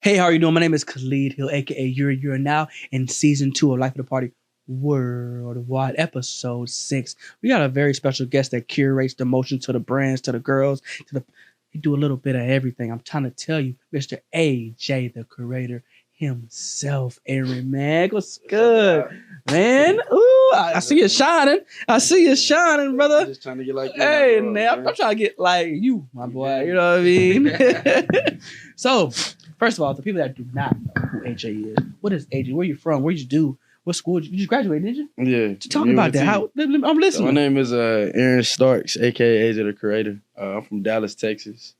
Hey, how are you doing? My name is Khalid Hill, aka Yuri. You're now in season 2 of Life of the Party Worldwide, episode 6. We got a very special guest that curates the motion to the brands, to the girls, to the. He do a little bit of everything. I'm trying to tell you, Mr. AJ, the curator himself. Aaron, man, what's good, man? Ooh, I see you shining. I see you shining, brother. I'm just trying to get like you. Hey, man, I'm trying to get like you, my boy. You know what I mean? So, first of all, the people that do not know who AJ is, what is AJ? Where you from? Where you do? What school? You just graduated, did you? Yeah. Talk about that. How? I'm listening. My name is Aaron Starks, aka AJ the Creator. I'm from Dallas, Texas.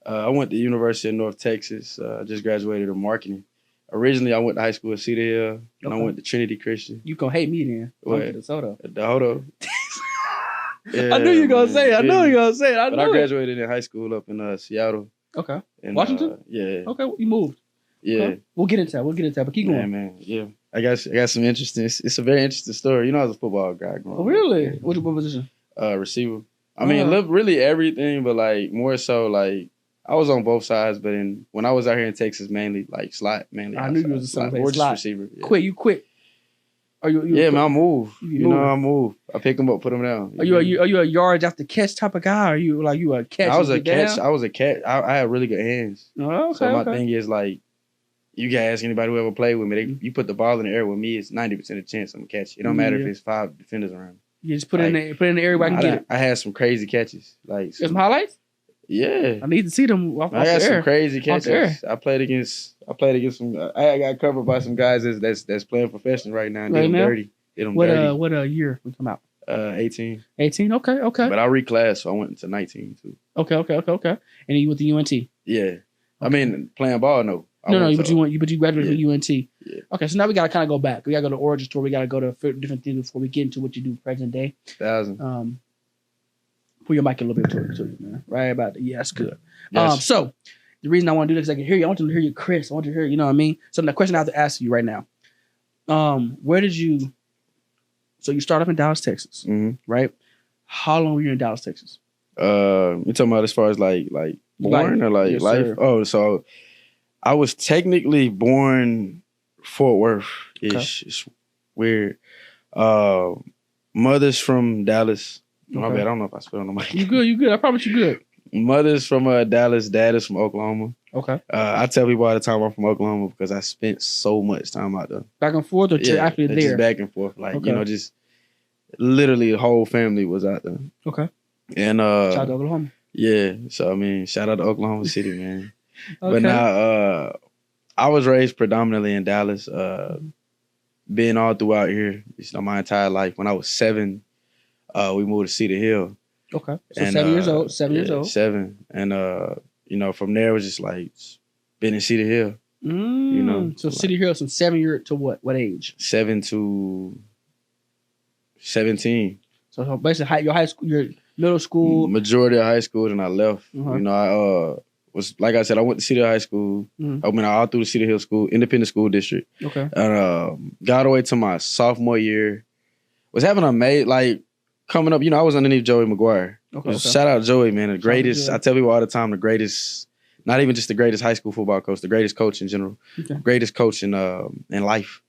I went to University of North Texas. I just graduated in marketing. Originally, I went to high school at Cedar Hill, and I went to Trinity Christian. You gonna hate me then? What? DeSoto. DeSoto. Yeah, I knew you were gonna say it. I knew you were gonna say it. But I graduated in high school up in Seattle. Okay. In, Washington? Yeah. Okay, you moved. Yeah. Okay. We'll get into that. But keep going. Man. Yeah. I got some interesting. It's a very interesting story. You know, I was a football guy growing up. Really? What position? Receiver. I mean, really everything, but like more so like I was on both sides. But when I was out here in Texas, mainly like slot, mainly. I knew you was a slot. Or just receiver. Yeah. You quit. Are you yeah, man, I move. I move. I pick them up, put them down. Are you a yards after catch type of guy? Or are you like you a catch? I was a catch. I was a catch. I had really good hands. Oh, okay. So my thing is like, you can ask anybody who ever played with me. You put the ball in the air with me, it's 90% of chance I'm gonna catch. It don't matter if it's 5 defenders around. You just put it in the area where I can get it. I had some crazy catches. Like some highlights. Yeah, I need to see them. I got some crazy catches. I played against some. I got covered by some guys that's playing professional right now. And did them dirty. What year we come out? 18. 18. Okay. But I reclassed, so I went to 19 too. Okay. And you went to UNT. Yeah. Okay. I mean, playing ball, no. But you graduated from UNT. Yeah. Okay, so now we gotta kind of go back. We gotta go to origin story. We gotta go to different things before we get into what you do present day. 1,000. Pull your mic a little bit to you, man. Right about that. Yeah, that's good. Yes. So the reason I want to do this is I can hear you. I want to hear you, Chris. I want to hear you know what I mean. So the question I have to ask you right now. Where did you? So you started off in Dallas, Texas, right? How long were you in Dallas, Texas? You talking about as far as like born or like yes, life? Sir. Oh, so I was technically born Fort Worth-ish. Okay. It's weird. Mother's from Dallas. Okay. My bad. I don't know if I spelled on the mic. You good. I promise you good. Mother's from Dallas. Dad is from Oklahoma. Okay. I tell people all the time I'm from Oklahoma because I spent so much time out there. Back and forth or actually there? Just back and forth. Like, just literally the whole family was out there. Okay. And shout out to Oklahoma. Yeah. So I mean, shout out to Oklahoma City, man. Okay. But now I was raised predominantly in Dallas. Being all throughout here, my entire life. When I was 7, we moved to Cedar Hill. Okay. So 7 years old. 7 years old. 7. And from there it was just like been in Cedar Hill. So Cedar Hill from 7 years to what age? 7 to 17. So basically your high school, your middle school. Majority of high school, and I left. I was like I said, I went to Cedar High School. I went all through the Cedar Hill School, independent school district. Okay. And got away to my sophomore year. Was having coming up, I was underneath Joey McGuire. Okay. Shout out Joey, man. The greatest, I tell people all the time, the greatest, not even just the greatest high school football coach, the greatest coach in general. Okay. Greatest coach in life.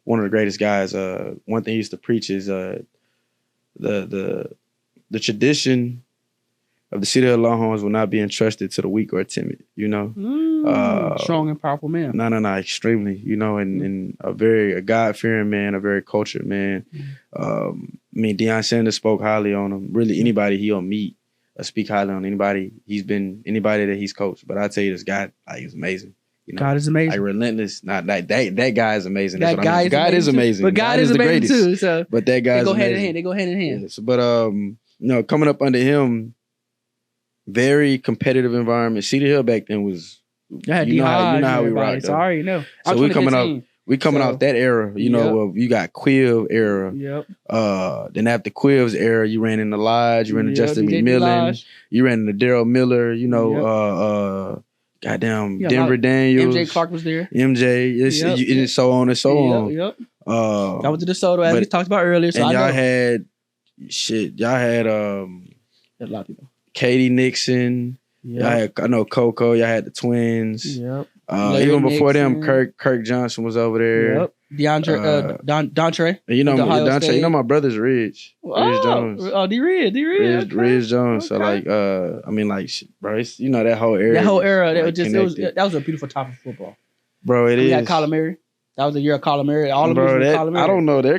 One of the greatest guys. One thing he used to preach is the tradition of the Cedar Hill Longhorns will not be entrusted to the weak or timid, strong and powerful man. No, extremely, and a God-fearing man, a very cultured man. Deion Sanders spoke highly on him. Really, anybody he'll meet speak highly on anybody that he's coached. But I tell you, this guy, he's amazing. God is amazing. Like relentless. Not that guy is amazing. That guy God is amazing. But God is the greatest too. So but that guy is amazing. They go hand in hand. Yes, but coming up under him, very competitive environment. Cedar Hill back then was, you know how we rocked. Sorry, So we coming off that era, you got Quill era. Yep. Then after Quill's era, you ran into Lodge, you ran into Justin McMillan, you ran into Daryl Miller, goddamn Denver Daniels. MJ Clark was there. MJ, and so on and so on. Yep. I went to DeSoto as we talked about earlier. So and y'all had a lot of people. Katie Nixon. Yep. I know Coco. Y'all had the twins. Yep. Even before them, Kirk Johnson was over there. Yep. Dontre. You know, Dontre. You know, my brother's Ridge. Ridge Jones. Oh, Ridge. Ridge Jones. Okay. So I mean, bro, it's, you know, that whole era. That was a beautiful time of football. Bro, it is. Got Kyler Murray. That was the year of Kyler Murray. All of them Kyler Murray. I don't know. Their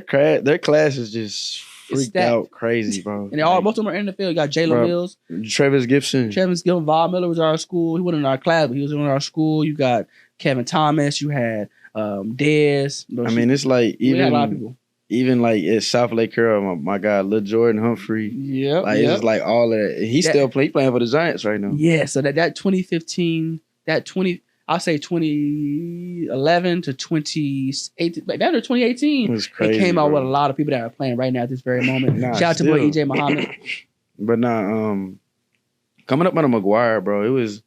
class is just freaked out crazy, bro. And most of them are in the field. You got Jalen Mills. Travis Gibson. Vaughn Miller was our school. He wasn't in our class, but he was in our school. You got Kevin Thomas. You had Dez. I mean, it's like even a lot of people. Even like at South Lake Carroll, my guy Lil Jordan Humphrey. Yeah, it's like all of that. He's still playing for the Giants right now. Yeah, so that 2015, I'll say 2011 to 2018. Like that or 2018, it came out with a lot of people that are playing right now at this very moment. Shout out to boy EJ Muhammad. But coming up on a McGuire, bro, it was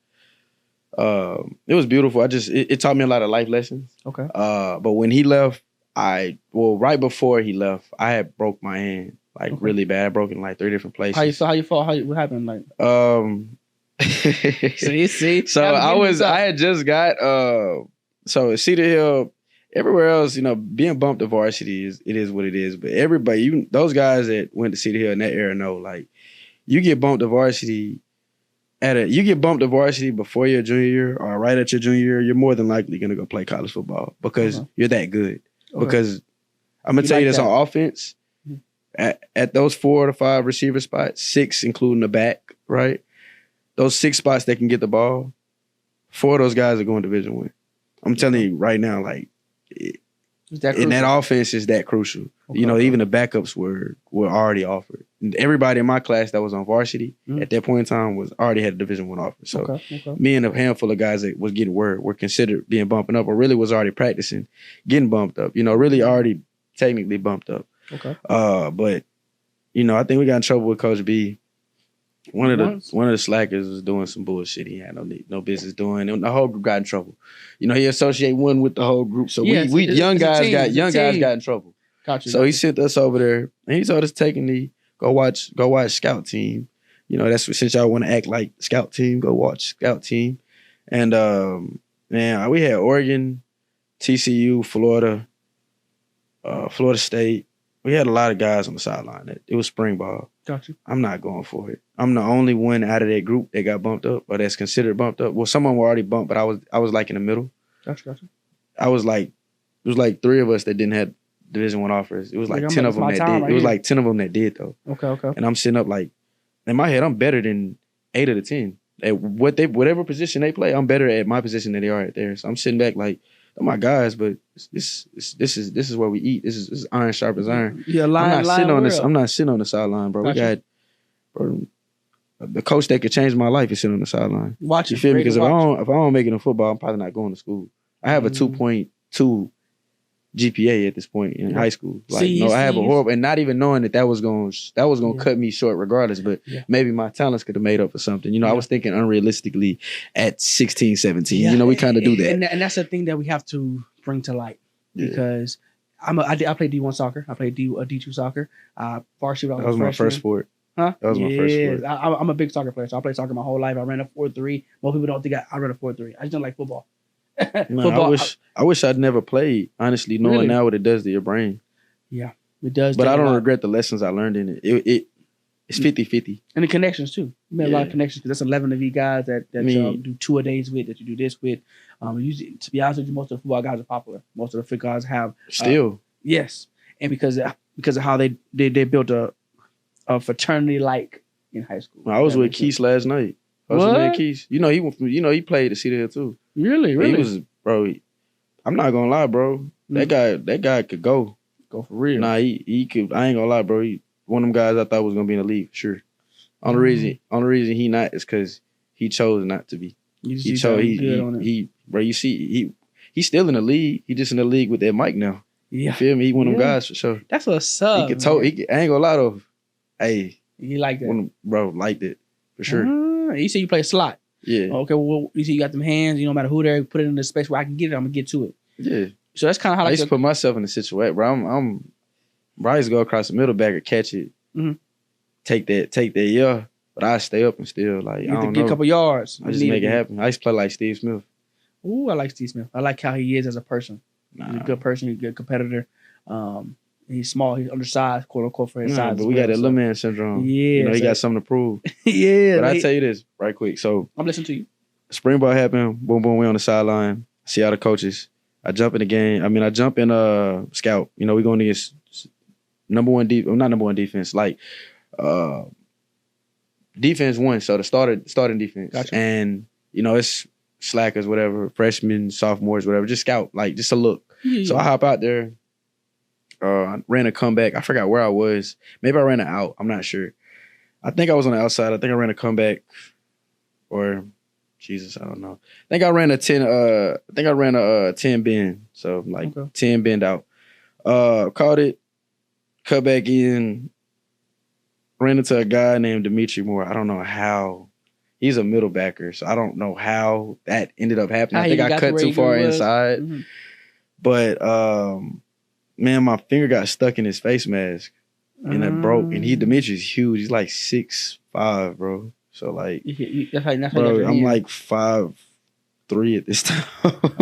beautiful. It taught me a lot of life lessons. Okay. But when he left, right before he left, I had broke my hand really bad. I broke it in like 3 different places. How you fall? What happened? Like see. So I had just got so at Cedar Hill, everywhere else, you know, being bumped to varsity is what it is. But everybody, those guys that went to Cedar Hill in that era know, like, you get bumped to varsity before your junior year or right at your junior year, you're more than likely gonna go play college football because you're that good. Okay. Because I'm gonna tell you this on offense, at those 4 to 5 receiver spots, 6 including the back, right? Those 6 spots that can get the ball, 4 of those guys are going Division I. I'm telling you right now, like, in that offense is that crucial. Okay, you know, even the backups were already offered. And everybody in my class that was on varsity at that point in time already had a Division I offer. So me and a handful of guys that was getting were considered being bumping up, or really was already practicing getting bumped up. You know, really already technically bumped up. Okay. But you know, I think we got in trouble with Coach B. One of the slackers was doing some bullshit he had no business doing, and the whole group got in trouble. You know, he associate one with the whole group, so we young guys got in trouble. Gotcha. So he sent us over there, and he told us take a knee, go watch Scout Team. You know, that's since y'all want to act like Scout Team, go watch Scout Team. And man, we had Oregon, TCU, Florida, Florida State. We had a lot of guys on the sideline. It was spring ball. Gotcha. I'm not going for it. I'm the only one out of that group that got bumped up, or that's considered bumped up. Well, some of them were already bumped, but I was like in the middle. Gotcha. I was like, it was like 3 of us that didn't have Division I offers. It was like 10 of them that did. It was like 10 of them that did though. Okay. And I'm sitting up like, in my head, I'm better than 8 of the 10. At whatever position they play, I'm better at my position than they are at theirs. So I'm sitting back like, oh my guys, but this is where we eat. This is iron sharp as iron. Yeah, I'm not sitting on the sideline, bro. Gotcha. We got the coach that could change my life is sitting on the sideline. Watch you feel me? Because if I don't make it in football, I'm probably not going to school. I have a 2.2 GPA at this point in high school. Like, I have a horrible, and not even knowing that was going to cut me short regardless. But maybe my talents could have made up for something. You know, I was thinking unrealistically at 16, 17. You know, we kind of do that, and that's the thing that we have to bring to light because I played D1 soccer. I played D2 soccer. Varsity. That was my first sport. Huh? That was my first sport. I'm a big soccer player, so I played soccer my whole life. I ran a 4.3. Most people don't think I ran a 4.3. I just don't like football. Man, I wish I'd never played, honestly, knowing now what it does to your brain. Yeah, it does. But I don't regret the lessons I learned in it. It's 50-50. And the connections, too. You made a lot of connections because that's 11 of you guys that you do 2 a days with, that you do this with. Usually, to be honest with you, most of the football guys are popular. Most of the fit guys have. Still. Yes. And because of how they built a fraternity like in high school. I was with Keith last night. What? Keith. You know he played at Cedar Hill too. Really? He was, bro. I'm not gonna lie, bro. That guy could go for real. Nah, he could. I ain't gonna lie, bro. He one of them guys I thought was gonna be in the league for sure. Only reason he not is because he chose not to be. He chose bro. You see, he's still in the league. He just in the league with that mic now. Yeah, you feel me? He one of them guys for sure. That's what's up. I ain't gonna lie though. Hey, you like that, bro? Liked it for sure. You say you play slot. Yeah. Okay. Well, you see, you got them hands. No matter who they're, put it in the space where I can get it. I'm gonna get to it. Yeah. So that's kind of how I used to put myself in the situation, bro. I used to go across the middle back or catch it, take that, but I stay up and still like I don't know. Get a couple yards. I just make it happen. I used to play like Steve Smith. Ooh, I like Steve Smith. I like how he is as a person. Nah. He's a good person. He's a good competitor. He's small. He's undersized, quote unquote, for his size. But we got that little man syndrome. Yeah, he got something to prove. Yeah. But I tell you this right quick. So I'm listening to you. Spring ball happened. Boom, boom. We on the sideline. See all the coaches. I jump in the game. I jump in scout. We going against not number one defense. Like defense one. So the starting defense. Gotcha. And it's slackers, whatever, freshmen, sophomores, whatever. Just scout, like just a look. Yeah. So I hop out there. I ran a comeback. I forgot where I was. Maybe I ran an out. I'm not sure. I think I was on the outside. I think I ran a comeback, or Jesus, I don't know. I think I ran a 10. I think I ran a 10 bend. So like 10 bend out. Caught it. Cut back in. Ran into a guy named Dimitri Moore. I don't know how. He's a middle backer, so I don't know how that ended up happening. I think I cut too far inside. Mm-hmm. But man, my finger got stuck in his face mask, and it broke. And Dimitri's huge. He's like 6'5", bro. So like, bro, I'm like 5'3" at this time.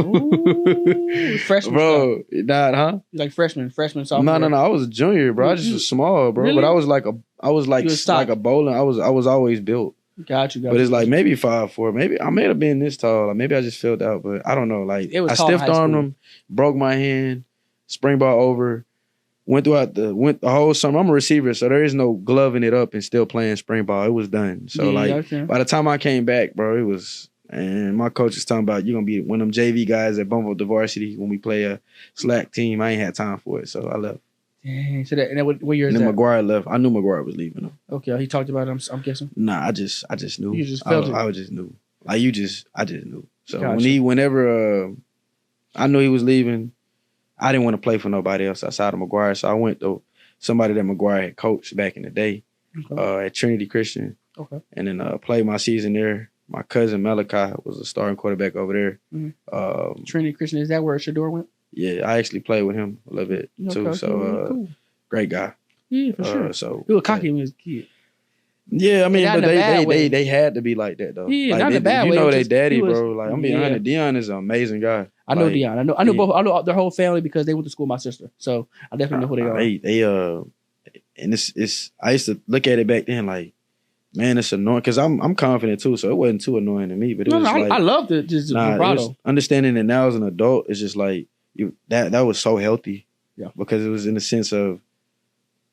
Ooh, freshman, bro. Not, huh? You like freshman, sophomore. No. I was a junior, bro. I just was small, bro. Really? But I was like a bowling. I was always built. Got you. But it's like maybe 5'4". Maybe I may have been this tall. Like maybe I just filled out, but I don't know. Like I stiff armed him, broke my hand, spring ball over, went the whole summer. I'm a receiver, so there is no gloving it up and still playing spring ball. It was done. So by the time I came back, bro, it was. And my coach is talking about you're gonna be one of them JV guys that bump up the varsity when we play a slack team. I ain't had time for it, so I left. Dang. So what year is that? And then McGuire left. I knew McGuire was leaving him. Okay, he talked about it. I'm guessing. Nah, I just knew. You just felt it. I just knew. Like I just knew. So whenever I knew he was leaving, I didn't want to play for nobody else outside of McGuire. So I went to somebody that McGuire had coached back in the day, at Trinity Christian. Okay. And then played my season there. My cousin Malachi was a starting quarterback over there. Mm-hmm. Trinity Christian, is that where Shador went? Yeah, I actually played with him a little bit too. So cool. Great guy. Yeah, for sure. So he was cocky when he was a kid. Yeah, but they had to be like that though. Yeah, like not in a bad way. You know they daddy, bro. Like I'm being honest, Dion is an amazing guy. I know Dion. I know both. I know their whole family because they went to school with my sister. So I definitely know who they are. And it's I used to look at it back then like, man, it's annoying because I'm confident too, so it wasn't too annoying to me. But it was like I loved it. Just vibrato. Understanding it now as an adult, it's just like that was so healthy. Yeah, because it was in the sense of,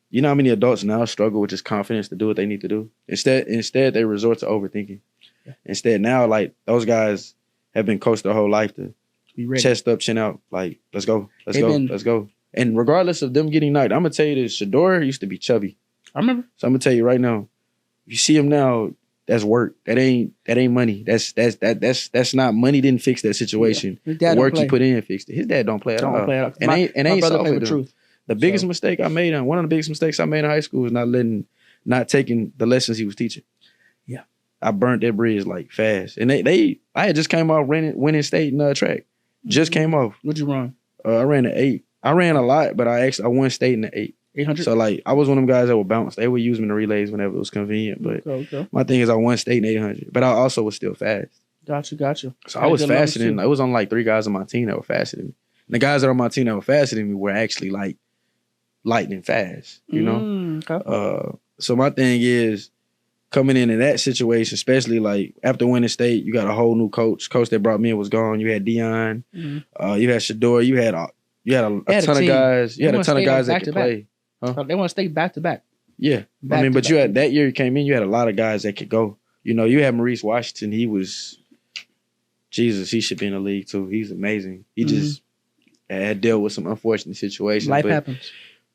you know how many adults now struggle with just confidence to do what they need to do. Instead they resort to overthinking. Yeah. Instead now, like those guys have been coached their whole life to be ready. Chest up, chin out. Like let's go. And regardless of them getting knocked, I'm gonna tell you this: Shador used to be chubby. I remember. So I'm gonna tell you right now. If you see him now, that's work. That ain't money. That's not money. Didn't fix that situation. Yeah. The work he put in fixed it. His dad don't play at all. And ain't brother play with truth. The biggest mistake I made, one of the biggest mistakes I made in high school was not taking the lessons he was teaching. Yeah, I burnt that bridge like fast. And I had just came off winning state in track. Just came off. What'd you run? I ran an 8. I ran a lot, but I won state in the 8. 800? So, like, I was one of them guys that would bounce. They would use me in the relays whenever it was convenient. But my thing is I won state in 800. But I also was still fast. Gotcha. So I was faster than, it was on like 3 guys on my team that were faster than me. And the guys that were on my team that were faster than me were actually like lightning fast, you know? Okay. So my thing is coming in that situation, especially like after winning state, you got a whole new coach. Coach that brought me in was gone. You had Dion. Mm-hmm. You had Shador. You had a ton of guys. You had a ton of guys that could play. Huh? They want to stay back to back. Yeah. But you had that year you came in, you had a lot of guys that could go. You know, you had Maurice Washington. He was, Jesus, he should be in the league too. He's amazing. He just had dealt with some unfortunate situations. Life happens.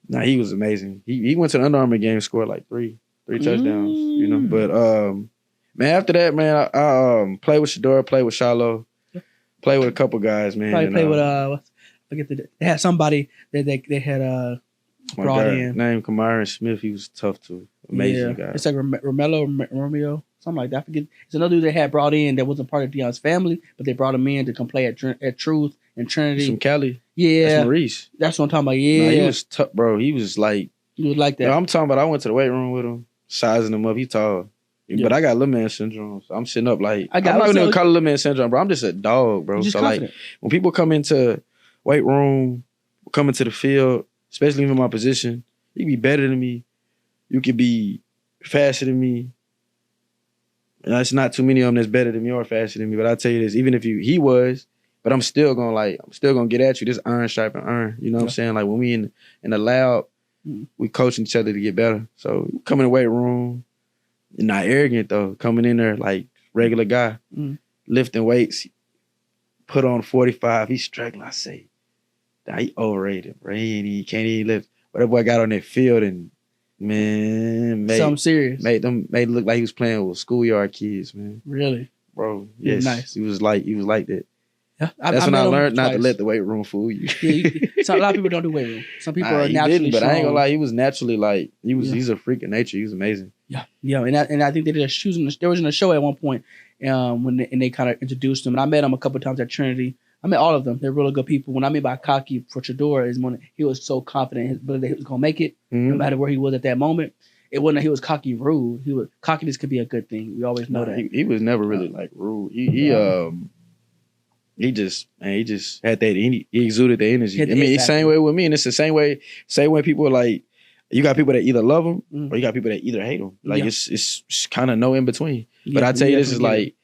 Nah, he was amazing. He went to the Under Armour game, scored like three touchdowns, you know. But, man, after that, man, I played with Shador, played with Shiloh, played with a couple guys, man. Probably played with, they had somebody that they had brought in. Named Kamara Smith. He was tough too. Amazing guy. It's like Romeo, something like that. I forget. It's another dude they had brought in that wasn't part of Deion's family, but they brought him in to come play at Truth and Trinity. From Cali. Yeah. That's Maurice. That's what I'm talking about. Yeah. Nah, he was tough, bro. He was like. He was like that. I'm talking about I went to the weight room with him, sizing him up. He tall. But I got little man syndrome. So I'm sitting up like I'm not even gonna call it little man syndrome, bro. I'm just a dog, bro. So confident. Like when people come into weight room, come into the field, especially in my position, you can be better than me. You could be faster than me. And it's not too many of them that's better than me or faster than me. But I tell you this, even if he was, but I'm still gonna get at you. This iron sharpen iron. You know what I'm saying? Like when we in the lab, we coaching each other to get better. So come in the weight room, not arrogant though. Coming in there like regular guy, lifting weights, put on 45. He's struggling. I say, he overrated, bro. He can't even lift. But that boy got on that field and man, something serious. Made it look like he was playing with schoolyard kids, man. Really, bro? Yes, nice. He was like that. Yeah, that's when I learned not to let the weight room fool you. So a lot of people don't do weight room. Some people are naturally but strong. I ain't gonna lie, he was naturally like he's a freak of nature. He was amazing. Yeah, and I think they did a shoes. There was in a show at one point when they kind of introduced him, and I met him a couple of times at Trinity. I met all of them. They're really good people. When I mean by cocky for Chador is when he was so confident in his ability that he was gonna make it, no matter where he was at that moment. It wasn't that he was cocky rude. Cockiness could be a good thing. We always know that. He was never really like rude. He just had that. He exuded the energy. I mean, it's the same way with me, and it's the same way people are like. You got people that either love him or you got people that either hate him. Like it's kind of no in between. But I tell you, this is like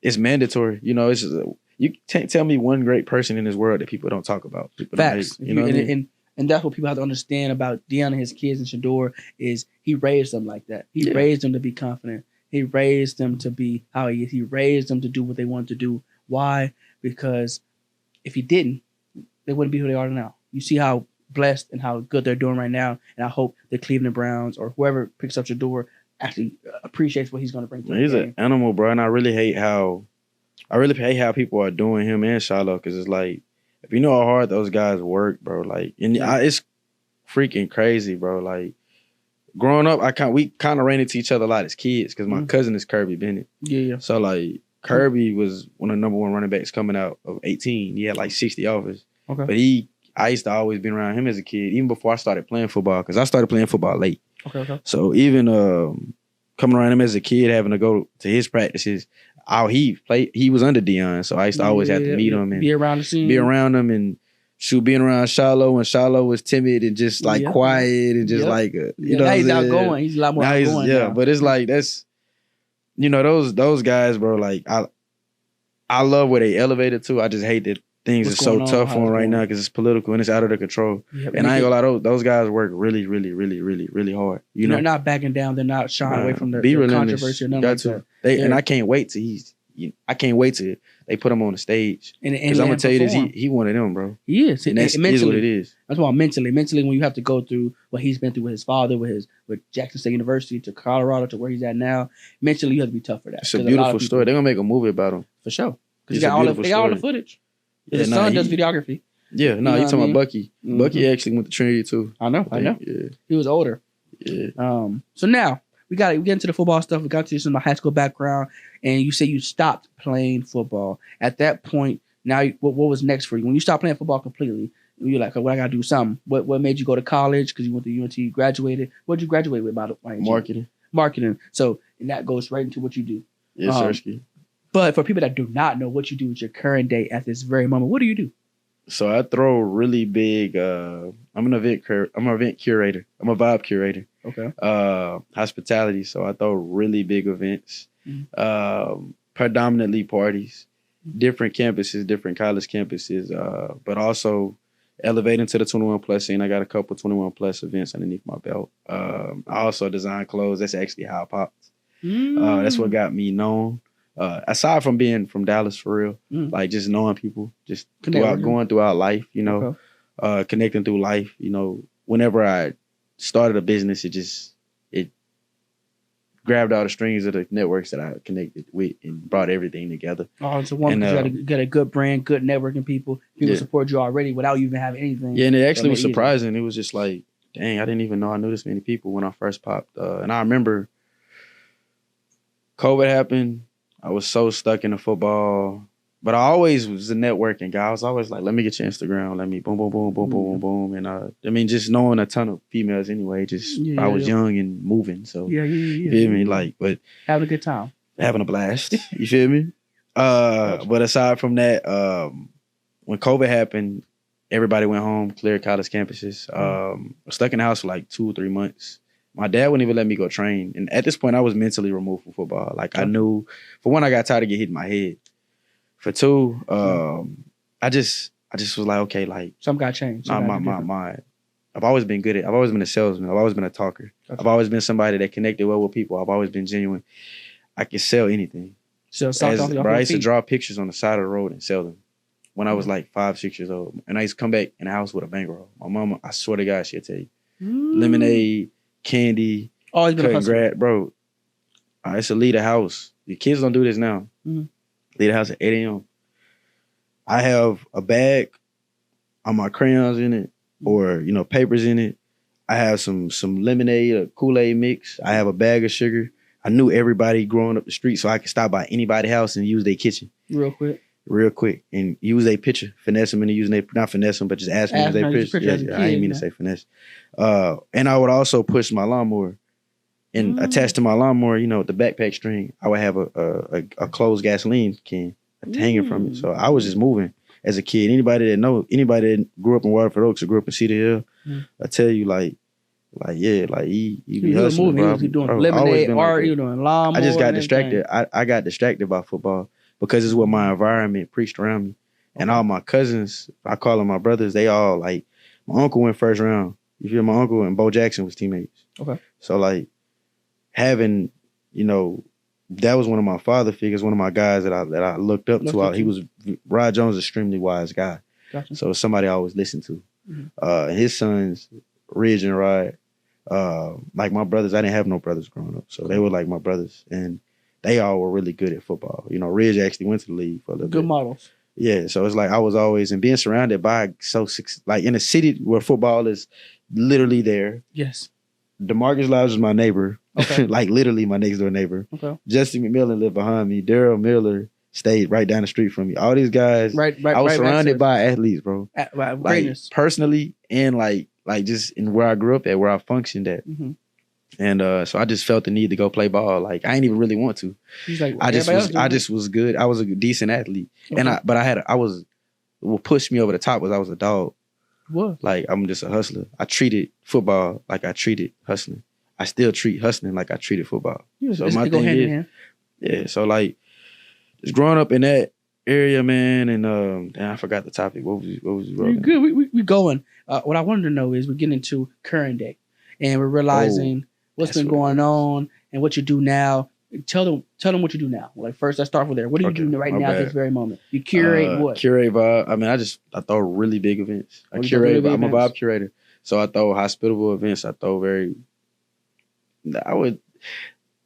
it's mandatory. You know, it's just, you can't tell me one great person in this world that people don't talk about. Facts. You know what I mean? And that's what people have to understand about Deion and his kids and Shador is he raised them like that. He raised them to be confident. He raised them to be how he is. He raised them to do what they want to do. Why? Because if he didn't, they wouldn't be who they are now. You see how blessed and how good they're doing right now. And I hope the Cleveland Browns or whoever picks up Shador actually appreciates what he's going to bring to the game. He's an animal, bro. And I really hate how people are doing him and Shiloh because it's like, if you know how hard those guys work, bro, like, and it's freaking crazy, bro. Like, growing up, we kind of ran into each other a lot as kids because my cousin is Kirby Bennett. Yeah. So, like, Kirby was one of the number one running backs coming out of 18. He had like 60 offers. Okay. But I used to always be around him as a kid, even before I started playing football, because I started playing football late. Okay. So even coming around him as a kid, having to go to his practices, he was under Deion, so I used to always have to meet him and be around the scene, be around him, and being around Shiloh when Shiloh was timid and just like quiet and just like you know, now he's outgoing. He's a lot more outgoing. Now. But it's like that's those guys, bro. Like I love where they elevated to. I just hate that things are so tough for them right now because it's political and it's out of their control. Yep. And I ain't gonna lie, those guys work really, really, really, really, really hard. You know, they're not backing down. They're not shying away from their controversy or nothing like that. And I can't wait till they put him on the stage. Because I'm gonna tell you this, he one of them, bro. He is. And that's what it is. That's why mentally, when you have to go through what he's been through with his father, with Jackson State University to Colorado to where he's at now, mentally you have to be tough for that. It's a beautiful story. They're gonna make a movie about him for sure. Because they got all the footage. His son does videography. Yeah, you talking about Bucky. Mm-hmm. Bucky actually went to Trinity too. I know. Yeah. He was older. Yeah. So now we get into the football stuff. We got to some of my high school background, and you say you stopped playing football. At that point, now what was next for you? When you stopped playing football completely, you're like, well, I gotta do something. What made you go to college? Because you went to UNT, graduated. What did you graduate with? Marketing. So and that goes right into what you do. Yes, sir. But for people that do not know what you do at your current day at this very moment, what do you do? So I throw really big. I'm an event curator. I'm a vibe curator. Okay. Hospitality. So I throw really big events. Predominantly parties, different campuses, different college campuses. But also elevating to the 21 plus scene. I got a couple 21 plus events underneath my belt. I also design clothes. That's actually how I popped. That's what got me known. Aside from being from Dallas for real, like just knowing people, just going throughout life, connecting through life, whenever I started a business, it grabbed all the strings of the networks that I connected with and brought everything together. Oh, so one, you got a good brand, good networking people support you already without you even having anything. Yeah, and it actually was surprising. It was just like, dang, I didn't even know I knew this many people when I first popped. And I remember COVID happened. I was so stuck in the football. But I always was a networking guy. I was always like, let me get your Instagram. Let me boom, boom, boom, boom, boom, boom, boom. And I mean, just knowing a ton of females anyway. Just I was young and moving. So you feel me? Like, but having a good time. Having a blast. You feel me? But aside from that, when COVID happened, everybody went home, cleared college campuses. I was stuck in the house for like 2 or 3 months. My dad wouldn't even let me go train. And at this point, I was mentally removed from football. Like I knew, for one, I got tired of getting hit in my head. For two, I just was like, okay, like something got changed. I've always been I've always been a salesman. I've always been a talker. Gotcha. I've always been somebody that connected well with people. I've always been genuine. I can sell anything. So I used to draw pictures on the side of the road and sell them when I was like 5, 6 years old. And I used to come back in the house with a bankroll. My mama, I swear to God, she'll tell you. Lemonade, candy, always been a grad, bro. I used to leave the house. The kids don't do this now. Leave the house at 8 a.m. I have a bag on my crayons in it, or papers in it. I have some lemonade, a Kool-Aid mix. I have a bag of sugar. I knew everybody growing up the street, so I could stop by anybody's house and use their kitchen. Real quick. And use their picture. Finesse them into using their, not finesse them, but just ask them to use their picture. I didn't mean to say finesse. And I would also push my lawnmower. And attached to my lawnmower, the backpack string, I would have a closed gasoline can hanging from it. So I was just moving as a kid. Anybody that grew up in Waterford Oaks or grew up in Cedar Hill, I tell you, he be hustling, bro. He doing lemonade art, he doing lawnmower. I just got distracted. I got distracted by football because it's what my environment preached around me. And all my cousins, I call them my brothers, they all like, my uncle went first round. You feel, my uncle and Bo Jackson was teammates. Okay. So like having, that was one of my father figures, one of my guys that I looked up to. He was Rod Jones, extremely wise guy. Gotcha. So somebody I always listened to. His sons, Ridge and Rod, like my brothers, I didn't have no brothers growing up. So they were like my brothers. And they all were really good at football. Ridge actually went to the league for a little bit. Good models. Yeah. So it's like I was always, and being surrounded by like in a city where football is literally there. Yes. DeMarcus Lodge was my neighbor. Okay. Like literally my next door neighbor. Okay. Justin McMillan lived behind me. Daryl Miller stayed right down the street from me. All these guys, I was surrounded by athletes, bro. Greatness. Personally and like just in where I grew up at, where I functioned at. And so I just felt the need to go play ball. Like I didn't even really want to. I just was good. I was a decent athlete. Okay. And what pushed me over the top was I was a dog. What? Like I'm just a hustler. I treated football like I treated hustling. I still treat hustling like I treated football. So my thing is, yeah. So like, just growing up in that area, man, and I forgot the topic. What was you good? We going. What I wanted to know is we're getting into current day, and we're realizing what's been going on and what you do now. Tell them what you do now. Like first, let's start with there. What are you doing right now at this very moment? You curate what? Curate vibe. I mean, I throw really big events. I'm a vibe curator, so I throw hospitable events. I throw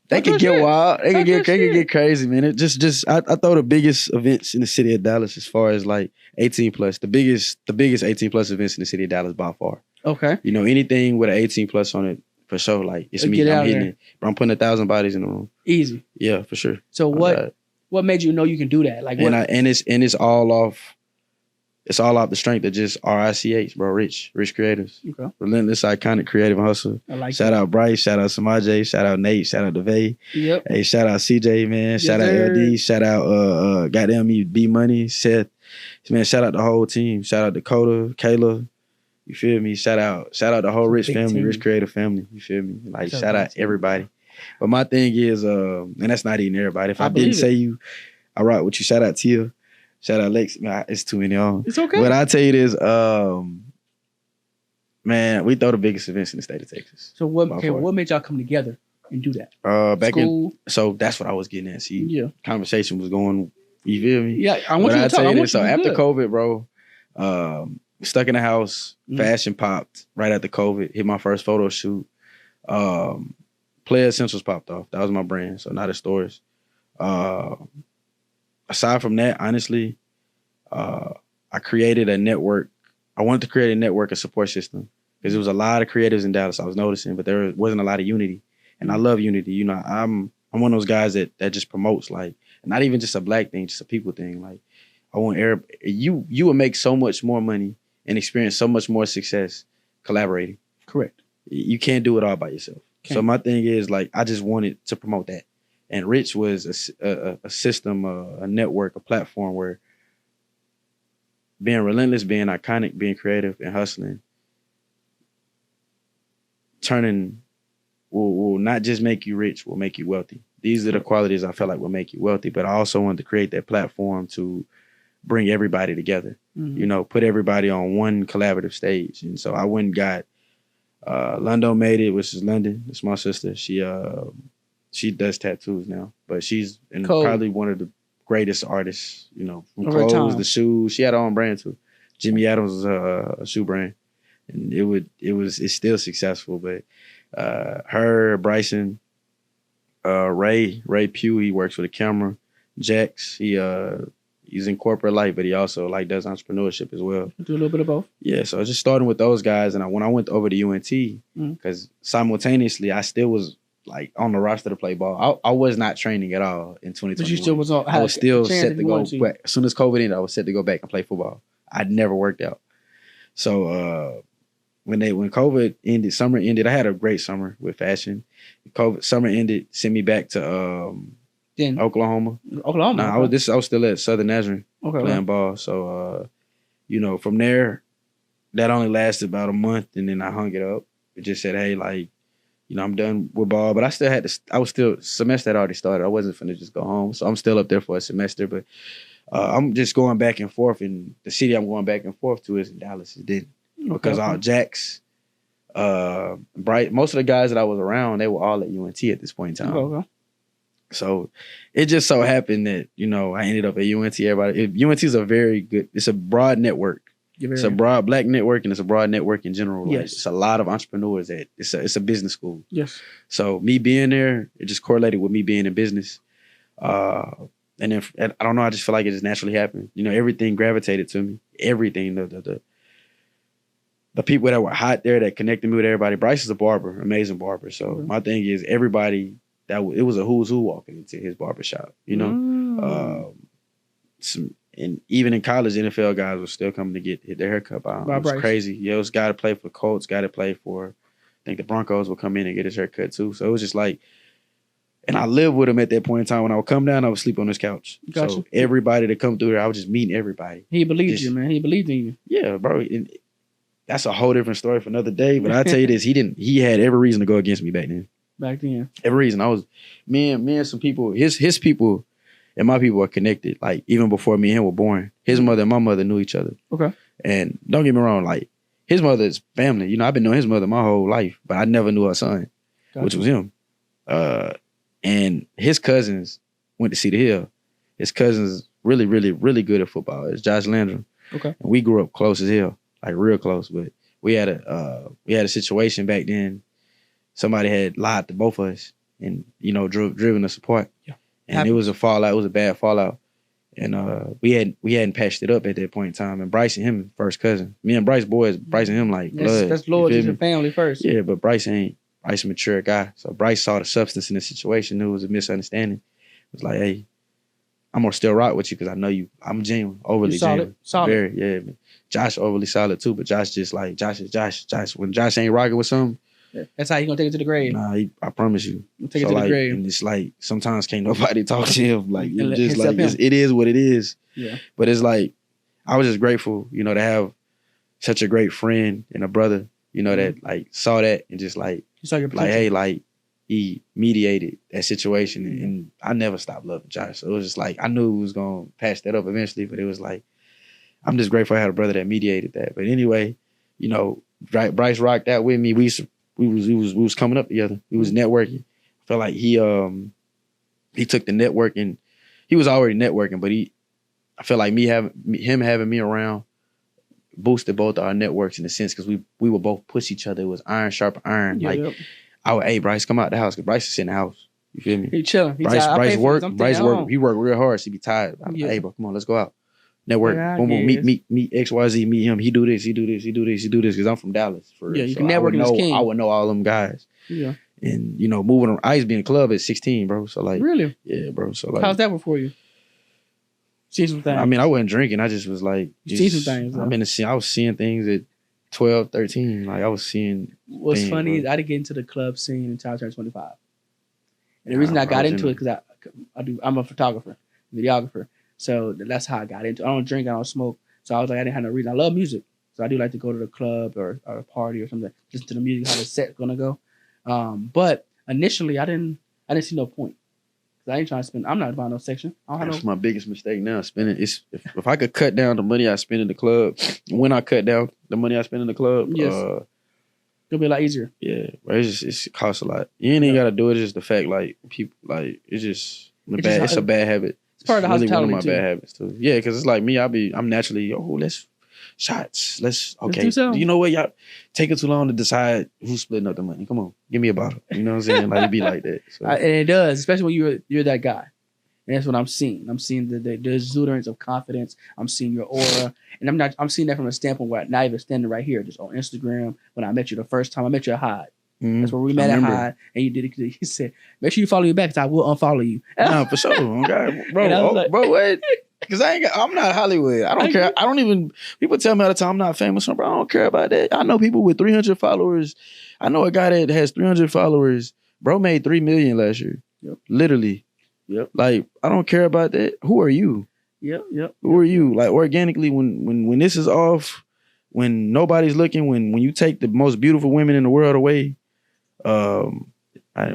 they could get wild. They could get crazy, man. It just I throw the biggest events in the city of Dallas as far as like 18 plus. The biggest 18 plus events in the city of Dallas by far. Okay. Anything with an 18 plus on it, for sure. Like it's me. I'm hitting it. But I'm putting 1,000 bodies in the room. Easy. Yeah, for sure. So what made you know you can do that? Like what? And it's all off. It's all off the strength of just RICH, bro. Rich creators. Okay. Relentless, iconic, creative, and hustle. I like shout out Bryce, shout out Samaje, shout out Nate, shout out DeVay. Yep. Hey, shout out CJ, man. Shout out LD. Shout out goddamn me, B Money, Seth. Man, shout out the whole team. Shout out Dakota, Kayla. You feel me? Shout out the whole Rich family, team. Rich creative family. You feel me? Like shout out everybody. But my thing is, and that's not even everybody. If I didn't say you, I rock with you. Shout out Tia. Shout out Lex. Man, it's too many on. It's okay. But I tell you this, man, we throw the biggest events in the state of Texas. So what made y'all come together and do that? Back school. So that's what I was getting at. See, conversation was going. You feel me? Yeah, I want you to talk. So after COVID, bro, stuck in the house. Fashion popped right after COVID. Hit my first photo shoot. Player Essentials popped off. That was my brand. So not the stores. Aside from that, honestly, I created a network. I wanted to create a network, a support system, because there was a lot of creatives in Dallas I was noticing, but there wasn't a lot of unity. And I love unity. I'm one of those guys that just promotes, like, not even just a black thing, just a people thing. Like, I want you will make so much more money and experience so much more success collaborating. Correct. You can't do it all by yourself. So my thing is like I just wanted to promote that. And Rich was a system, a network, a platform where being relentless, being iconic, being creative, and hustling, turning will not just make you rich, will make you wealthy. These are the qualities I felt like will make you wealthy. But I also wanted to create that platform to bring everybody together. You know, put everybody on one collaborative stage. And so I went and got Londo Made It, which is London. It's my sister. She does tattoos now, but she's probably one of the greatest artists, you know, from clothes, the shoes. She had her own brand too. Jimmy Adams was a shoe brand, and it's still successful. But her, Bryson, Ray Pugh, he works with a camera. Jax, he's in corporate life, but he also like does entrepreneurship as well. Do a little bit of both. Yeah, so I just started with those guys, and when I went over to UNT, because simultaneously I still was like on the roster to play ball. I was not training at all in 2021. But you still was on. I was still set to go back. As soon as COVID ended, I was set to go back and play football. I'd never worked out. So when COVID ended, summer ended, I had a great summer with fashion. Summer ended, sent me back to Oklahoma. Nah, I was still at Southern Nazarene playing ball. So you know, from there, that only lasted about a month, and then I hung it up. It just said, hey, like, you know, I'm done with ball, but semester had already started. I wasn't finna just go home. So I'm still up there for a semester, but I'm just going back and forth. And the city I'm going back and forth to is in Dallas. It didn't. Because all Jax, most of the guys that I was around, they were all at UNT at this point in time. So it just so happened that, you know, I ended up at UNT. UNT is it's a broad network. It's a broad black network, and it's a broad network in general. Yes. Like, it's a lot of entrepreneurs it's a business school. Yes. So me being there, it just correlated with me being in business. And then I don't know, I just feel like it just naturally happened. You know, everything gravitated to me. Everything. The people that were hot there that connected me with everybody. Bryce is a barber, amazing barber. So my thing is everybody it was a who's who walking into his barbershop, you know? And even in college, NFL guys were still coming to get their haircut by him. It was crazy. Yeah, it was a guy to play for Colts, guy to play for, I think the Broncos would come in and get his haircut too. So it was just like, and I lived with him at that point in time. When I would come down, I would sleep on his couch. Gotcha. So everybody that come through there, I was just meeting everybody. He believed you, man. He believed in you. Yeah, bro. And that's a whole different story for another day. But I tell you this, he had every reason to go against me back then. Every reason. I was, me and some people, his people and my people are connected. Like, even before me and him were born, his mother and my mother knew each other. Okay. And don't get me wrong, like, his mother is family. You know, I've been knowing his mother my whole life, but I never knew her son, which was him. And his cousins went to see the Hill. His cousins really, really, really good at football. It's Josh Landrum. Okay. And we grew up close as hell, like real close. But we had a situation back then. Somebody had lied to both of us and, you know, driven us apart. Yeah. And it was a fallout. It was a bad fallout. And we hadn't patched it up at that point in time. And Bryce and him, first cousin. Me and Bryce boys, Bryce and him like blood. That's loyalty to family first. Yeah, but Bryce a mature guy. So Bryce saw the substance in the situation, knew it was a misunderstanding. It was like, hey, I'm gonna still rock with you because I know you. I'm genuine, overly genuine. Solid. Very, yeah. Man. Josh overly solid too, but Josh just like Josh is Josh. When Josh ain't rocking with something, that's how you gonna take it to the grave. Nah, I promise you. Take it to the grave. And it's like sometimes can't nobody talk to him. Like it's just like it is what it is. Yeah. But it's like I was just grateful, you know, to have such a great friend and a brother, you know, that like saw that and just like hey, like he mediated that situation, and I never stopped loving Josh. So it was just like I knew we was gonna patch that up eventually, but it was like I'm just grateful I had a brother that mediated that. But anyway, you know, Bryce rocked out with me. We was coming up together. We was networking. I felt like he took the networking. He was already networking, but I felt like him having me around boosted both our networks in a sense because we would both push each other. It was iron sharp iron. Yeah, like I would, hey Bryce, come out the house because Bryce is in the house. You feel me? He chilling. Bryce work. He worked real hard. So he be tired. I'm like, hey bro, come on, let's go out. Network. Boom, boom. Meet XYZ. Meet him. He do this. Because I'm from Dallas. For real. You can network as king. I would know all them guys. Yeah. And you know, moving. I used to be in a club at 16, bro. So like, really, yeah, bro. So like, how's that one for you? See some things. I mean, I wasn't drinking. I just was like, see some things. I was seeing things at 12, 13. Like I was seeing. What's funny is I didn't get into the club scene until I turned 25. And the reason I got into it because I'm a photographer, videographer. So that's how I got into it. I don't drink, I don't smoke. So I was like, I didn't have no reason. I love music. So I do like to go to the club or a party or something, listen to the music, how the set's gonna go. But initially I didn't see no point. Cause I ain't trying to spend. I'm not buying no section. That's my biggest mistake now. Spending if I could cut down the money I spend in the club, when I cut down the money I spend in the club, yes. It'll be a lot easier. Yeah, but it costs a lot. You ain't even gotta do it. It's just the fact, like people, like it's a bad habit. It's part of the hospitality one of my bad habits too. Yeah, because it's like me. I'm naturally let's shots. Let's do you know what, y'all taking too long to decide who's splitting up the money? Come on, give me a bottle. You know what I'm saying? Like it be like that. So. And it does, especially when you're that guy. And that's what I'm seeing. I'm seeing the exuberance of confidence. I'm seeing your aura. And I'm seeing that from a standpoint where I'm not even standing right here, just on Instagram. When I met you the first time, I met you at Hyde. Mm-hmm. That's where we met at Hyde. And you did it. He said, make sure you follow me back because I will unfollow you. No, for sure. Okay. Bro, bro, what? Because I'm not Hollywood. I don't care. I don't even, people tell me all the time I'm not famous. Bro, I don't care about that. I know people with 300 followers. I know a guy that has 300 followers. Bro made $3 million last year. Yep. Literally. Yep. Like, I don't care about that. Who are you? Yep. Who are you? Like, organically, when this is off, when nobody's looking, when you take the most beautiful women in the world away, turn it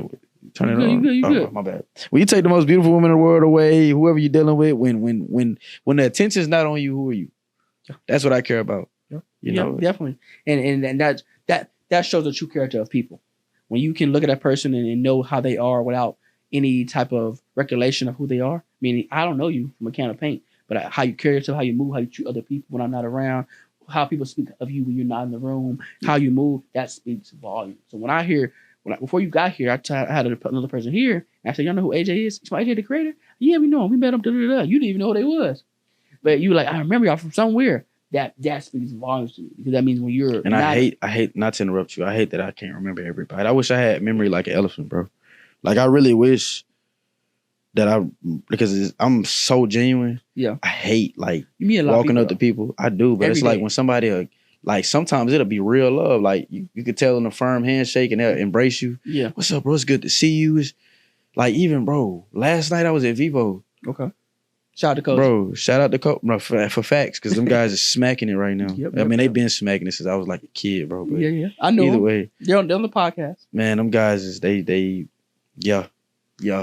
on. You good. My bad. When you take the most beautiful woman in the world away, whoever you're dealing with, when the attention's not on you, who are you? That's what I care about. You know, definitely. And that shows the true character of people. When you can look at that person and know how they are without any type of recollection of who they are. Meaning, I don't know you from a can of paint, but how you carry yourself, how you move, how you treat other people when I'm not around, how people speak of you when you're not in the room, how you move, that speaks volume. So before you got here, I had another person here, and I said, y'all know who AJ is? It's my AJ the creator? Yeah, we know him. We met him. You didn't even know who they was. But you like, I remember y'all from somewhere. That speaks volumes to me because that means when you're and I hate not to interrupt you. I hate that I can't remember everybody. I wish I had memory like an elephant, bro. Like I really wish that because I'm so genuine. Yeah, I hate like walking up to people. I do, but it's like when somebody like sometimes it'll be real love. Like you could tell in a firm handshake and they'll embrace you. Yeah, what's up, bro? It's good to see you. It's like even bro. Last night I was at Vivo. Okay. Shout out to Coach. Bro, shout out to Coach for facts, because them guys are smacking it right now. Yep, I mean, they've been smacking it since I was like a kid, bro. But yeah. I know. Either way. They're on the podcast. Man, them guys, yeah.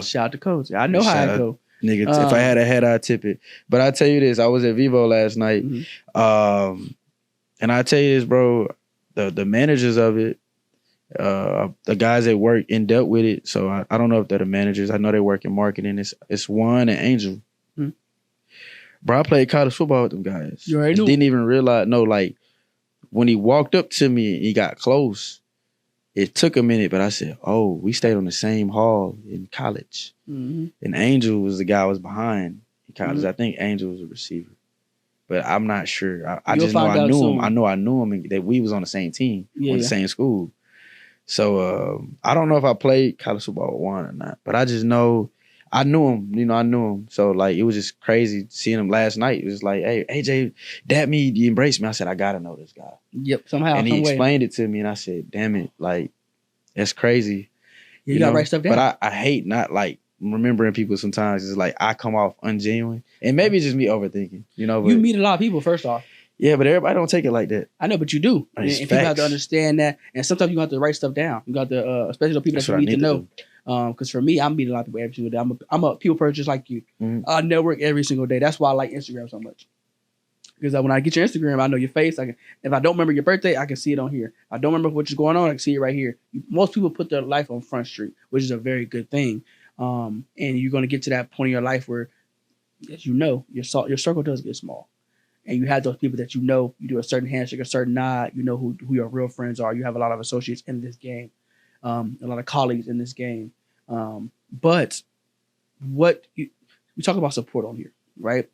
Shout out to Coach. I know how it go. Nigga, if I had a head, I'd tip it. But I tell you this, I was at Vivo last night. Mm-hmm. And I tell you this, bro, the managers of it, the guys that work and dealt with it. So I don't know if they're the managers. I know they work in marketing. It's Juan and Angel. Bro, I played college football with them guys. You already knew. Didn't even realize. No, like when he walked up to me and he got close, it took a minute, but I said, "Oh, we stayed on the same hall in college." Mm-hmm. And Angel was the guy I was behind in college. Mm-hmm. I think Angel was a receiver, but I'm not sure. I just know I knew him. I knew him, and that we was on the same team, on the same school. So I don't know if I played college football with Juan or not, but I just know. I knew him, I knew him. So, like, it was just crazy seeing him last night. It was like, hey, AJ, dap me, you embraced me. I said, I got to know this guy. Yep, somehow, and he explained it to me, and I said, damn it, like, that's crazy. You got to write stuff down. But I hate not, like, remembering people sometimes. It's like, I come off ungenuine. And maybe it's just me overthinking, But, you meet a lot of people, first off. Yeah, but everybody don't take it like that. I know, but you do. And people have to understand that. And sometimes you have to write stuff down. You got to, especially the people that you need to know. Because for me, I'm meeting a lot of people every single day. I'm a people person just like you. Mm-hmm. I network every single day. That's why I like Instagram so much. Because when I get your Instagram, I know your face. If I don't remember your birthday, I can see it on here. If I don't remember what's going on, I can see it right here. Most people put their life on Front Street, which is a very good thing. And you're going to get to that point in your life where, as you know, your circle does get small. And you have those people that you do a certain handshake, a certain nod, who your real friends are. You have a lot of associates in this game. A lot of colleagues in this game. But we talk about support on here, right?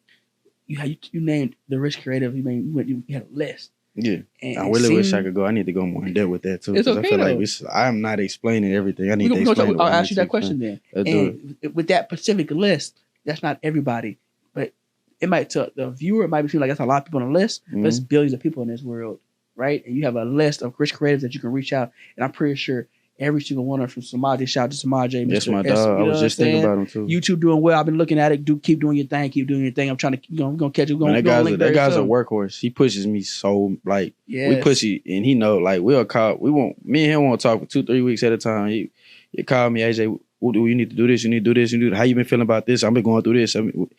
You named the Rich Creative. You had a list. Yeah, and I really wish I could go. I need to go more in depth with that too. It's okay, I feel like I'm not explaining everything. I need to explain. I'll ask you that question then. And with that specific list, that's not everybody, but it might to the viewer, it might seem like that's a lot of people on the list, but it's billions of people in this world, right? And you have a list of rich creators that you can reach out, and I'm pretty sure every single one of them from Samaje, shout out to Samaje. That's my dog. I was just thinking about him too. YouTube doing well. I've been looking at it. Keep doing your thing. Keep doing your thing. I'm trying to, I'm gonna catch you. That guy's a workhorse. He pushes me so like we push it, and he know like me and him won't talk for 2-3 weeks at a time. He called me, AJ. You need to do this. You need to do this. You need to, how you been feeling about this? I've been going through this. I mean,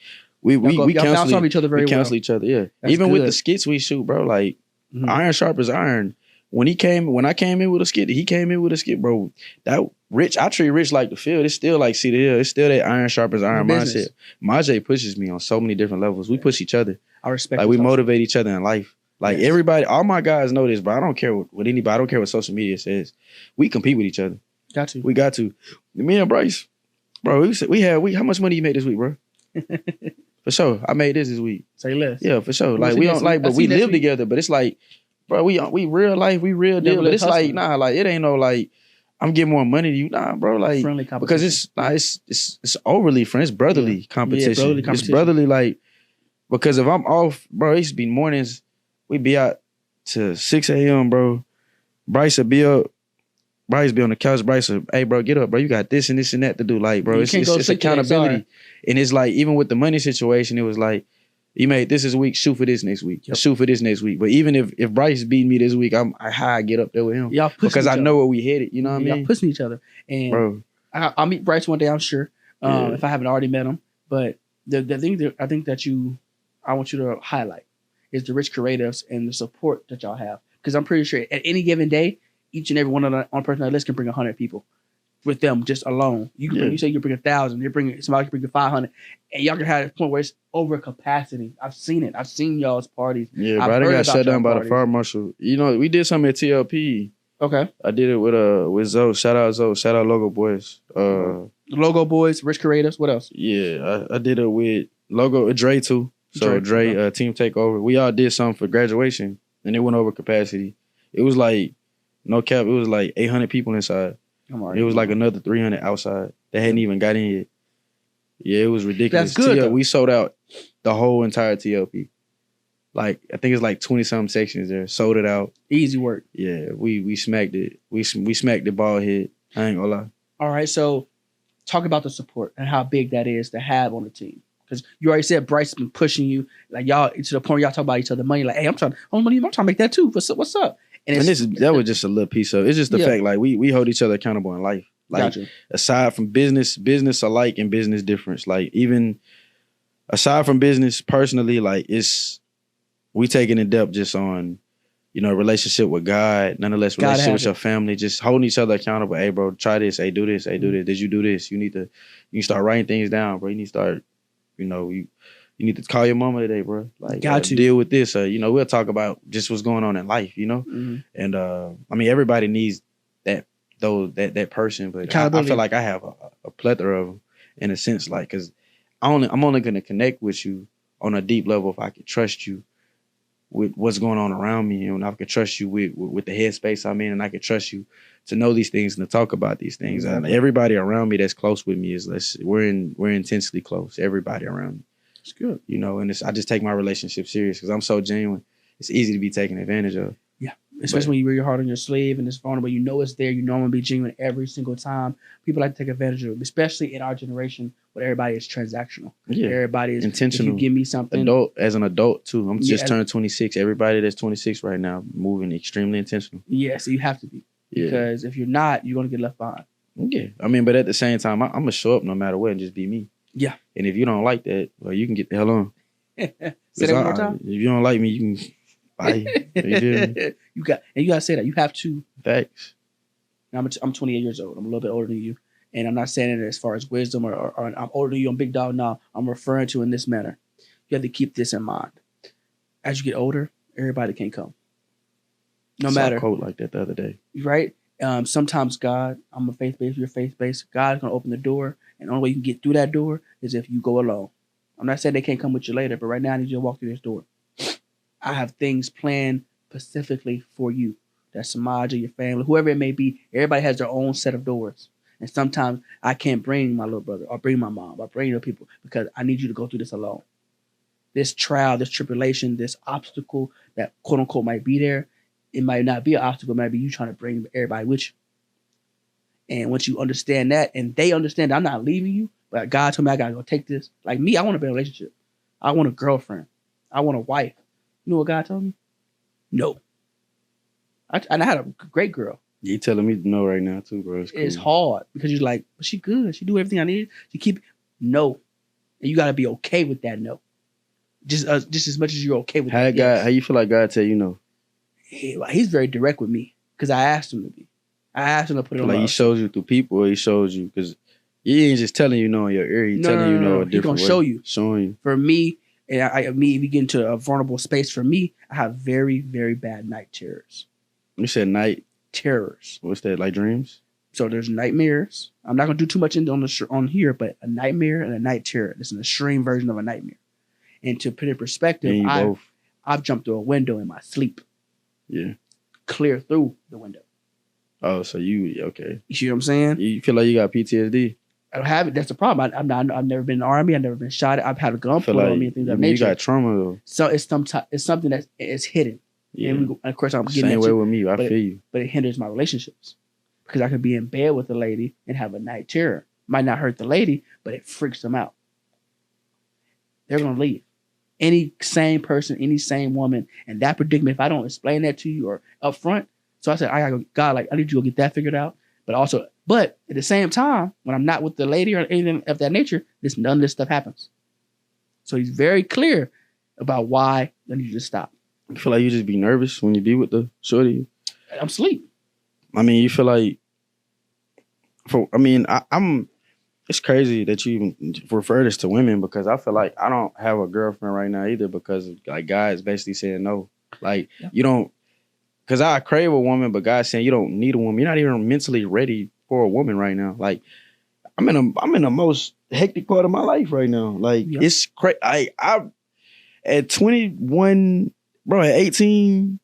we cancel each other very well. We cancel each other. Yeah, that's even good. With the skits we shoot, bro. Like iron sharp as iron. When I came in with a skit, he came in with a skit, bro. That Rich, I treat Rich like the field. It's still like Cedar Hill. It's still that iron sharp as iron mindset. Majay pushes me on so many different levels. We push each other. I respect. Like we motivate each other in life. Like everybody, all my guys know this, but I don't care what anybody. I don't care what social media says. We compete with each other. Got to. We got to. Me and Bryce, bro. How much money you made this week, bro? For sure, I made this week. Say less. Yeah, for sure. Like we don't like, but we live together. But it's like. Bro, we real life, we real deal. But it's like, nah, like it ain't no like I'm getting more money to you. Nah, bro, like because it's overly friend, it's brotherly competition. Yeah, brotherly competition. It's brotherly, like because if I'm off, bro, it used to be mornings, we be out to 6 a.m., bro. Bryce would be up. Bryce be on the couch. Bryce would, hey, bro, get up, bro. You got this and this and that to do. Like, bro, it's accountability. And it's like, even with the money situation, it was like, you made this week, shoot for this next week. Yep. Shoot for this next week. But even if Bryce beat me this week, I get up there with him. Y'all because I know where we headed. You know what I mean? Y'all pushing each other. And bro, I'll meet Bryce one day, I'm sure. If I haven't already met him. But the thing that I think that I want you to highlight is the rich creatives and the support that y'all have. Because I'm pretty sure at any given day, each and every one person on the list can bring 100 people. With them just alone, you say you bring 1,000, somebody can bring 500, and y'all can have a point where it's over capacity. I've seen it. I've seen y'all's parties. Yeah, but I got shut down by the fire marshal. You know, we did something at TLP. Okay, I did it with Zoe. Shout out Zoe. Shout out Logo Boys. Logo Boys, Rich Creatives. What else? Yeah, I did it with Logo Dre too. So Dre Team Takeover. We all did something for graduation, and it went over capacity. It was like no cap. It was like 800 people inside. It was like another 300 outside. They hadn't even got in yet. Yeah, it was ridiculous. That's good. We sold out the whole entire TLP. Like I think it's like 20-something sections there. Sold it out. Easy work. Yeah, we smacked it. We smacked the ball head. I ain't gonna lie. All right, so talk about the support and how big that is to have on the team. Because you already said Bryce has been pushing you, like y'all to the point where y'all talk about each other money. Like, hey, I'm trying to make that too. What's up? And that was just a little piece of it. It's just the fact like we hold each other accountable in life. Like aside from business alike and business difference. Like even aside from business personally, like we taking in depth just on, relationship with God, nonetheless relationship with your family, just holding each other accountable. Hey bro, try this, hey, do this, hey, do this. Did you do this? You need to start writing things down, bro. You need to start, you need to call your mama today, bro. Like, deal with this. We'll talk about just what's going on in life, Mm-hmm. And I mean, everybody needs that person, but I feel like I have a plethora of them in a sense, like, because I'm only going to connect with you on a deep level if I can trust you with what's going on around me, and I can trust you with the headspace I'm in, and I can trust you to know these things and to talk about these things. Exactly. Everybody around me that's close with me we're intensely close. Everybody around me. It's good. And I just take my relationship serious because I'm so genuine. It's easy to be taken advantage of. Yeah. Especially when you wear your heart on your sleeve and it's vulnerable. You know it's there. You know I'm going to be genuine every single time. People like to take advantage of it, especially in our generation where everybody is transactional. Yeah. Everybody is intentional. If you give me something. As an adult too. I'm just turned 26. Everybody that's 26 right now moving extremely intentional. Yeah, so you have to be. Yeah. Because if you're not, you're going to get left behind. Yeah. I mean, but at the same time, I'm going to show up no matter what and just be me. Yeah. And if you don't like that, well, you can get the hell on. Say that one more time. If you don't like me, you can bye. You got to say that. You have to. Facts. Now, I'm 28 years old. I'm a little bit older than you. And I'm not saying it as far as wisdom or I'm older than you, I'm big dog. No, I'm referring to in this manner. You have to keep this in mind. As you get older, everybody can come. No matter. I saw a quote like that the other day. Right? Sometimes God, I'm a faith-based, you're faith-based. God's going to open the door. And the only way you can get through that door is if you go alone. I'm not saying they can't come with you later, but right now I need you to walk through this door. I have things planned specifically for you. That's Samaj or your family, whoever it may be. Everybody has their own set of doors. And sometimes I can't bring my little brother or bring my mom or bring your people because I need you to go through this alone. this trial, this tribulation, this obstacle that quote unquote might be there, it might not be an obstacle. It might be you trying to bring everybody with you. And once you understand that, and they understand that I'm not leaving you, but God told me I gotta go take this. Like me, I want to be in a relationship. I want a girlfriend. I want a wife. You know what God told me? No. And I had a great girl. You telling me no right now too, bro. It's hard because you're like, but she good. She do everything I need. She keep no. And you gotta be okay with that no. Just as much as you're okay with that. How you feel like God tell you no? He's very direct with me because I asked him to be. I asked him to put it on. Like he shows you through people, or he shows you because he ain't just telling you no in your ear. He's telling you no a different way. He's gonna show you, showing you. For me, and me, if you get into a vulnerable space, for me, I have very, very bad night terrors. You said night terrors. What's that? Like dreams? So there's nightmares. I'm not gonna do too much on here, but a nightmare and a night terror. It's an extreme version of a nightmare. And to put it in perspective, I've jumped through a window in my sleep. Yeah. Clear through the window. Oh, so okay. You see what I'm saying? You feel like you got PTSD? I don't have it. That's the problem. I've never been in the army. I've never been shot at. I've had a gun pulled on me and things of that nature. You got trauma though. So it's something that is hidden. Yeah. And of course, I'm getting same way with me. I feel you. But it hinders my relationships because I could be in bed with a lady and have a night terror. Might not hurt the lady, but it freaks them out. They're gonna leave. Any sane person, any sane woman, and that predicament. If I don't explain that to you or up front, so I said, I gotta go, God, like I need you to go get that figured out. But at the same time, when I'm not with the lady or anything of that nature, none of this stuff happens. So he's very clear about why I need you to stop. You feel like you just be nervous when you be with the shorty? I'm asleep. I mean, you feel like, I'm. It's crazy that you even refer this to women because I feel like I don't have a girlfriend right now either because like God is basically saying no. Like you don't, because I crave a woman, but God's saying you don't need a woman. You're not even mentally ready for a woman right now. Like I'm in the most hectic part of my life right now. Like it's crazy. I at 21, bro, at 18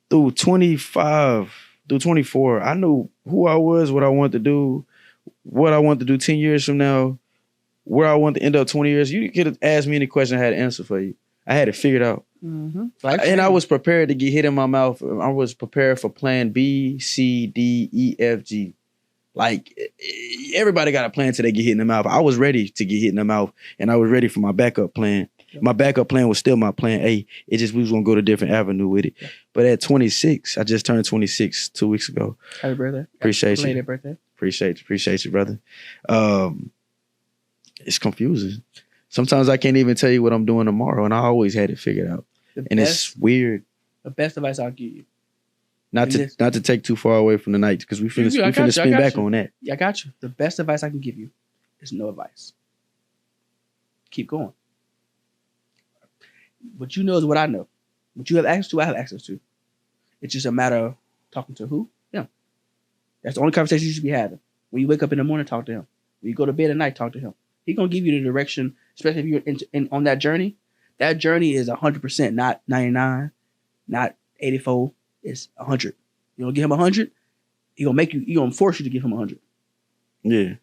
through 25 through 24, I knew who I was, what I wanted to do. What I want to do 10 years from now, where I want to end up 20 years. You could have asked me any question, I had an answer for you. I had it figured out. Mm-hmm. And I was prepared to get hit in my mouth. I was prepared for plan B, C, D, E, F, G. Like, everybody got a plan till they get hit in the mouth. I was ready to get hit in the mouth, and I was ready for my backup plan. My backup plan was still my plan A. It just, we was going to go to a different avenue with it. But at 26, I just turned 26 2 weeks ago. Happy birthday. Appreciate you. Happy birthday. Appreciate you, brother. It's confusing. Sometimes I can't even tell you what I'm doing tomorrow, and I always had it figured out. It's weird. The best advice I'll give you. Not to take too far away from the night, because we finna spin back on that. Yeah, I got you. The best advice I can give you is no advice. Keep going. What you know is what I know. What you have access to, I have access to. It's just a matter of talking to who? Him. That's the only conversation you should be having. When you wake up in the morning, talk to him. When you go to bed at night, talk to him. He's going to give you the direction, especially if you're on that journey. That journey is 100%, not 99, not 84. It's 100. You don't give him 100, he going to force you to give him 100. Yeah.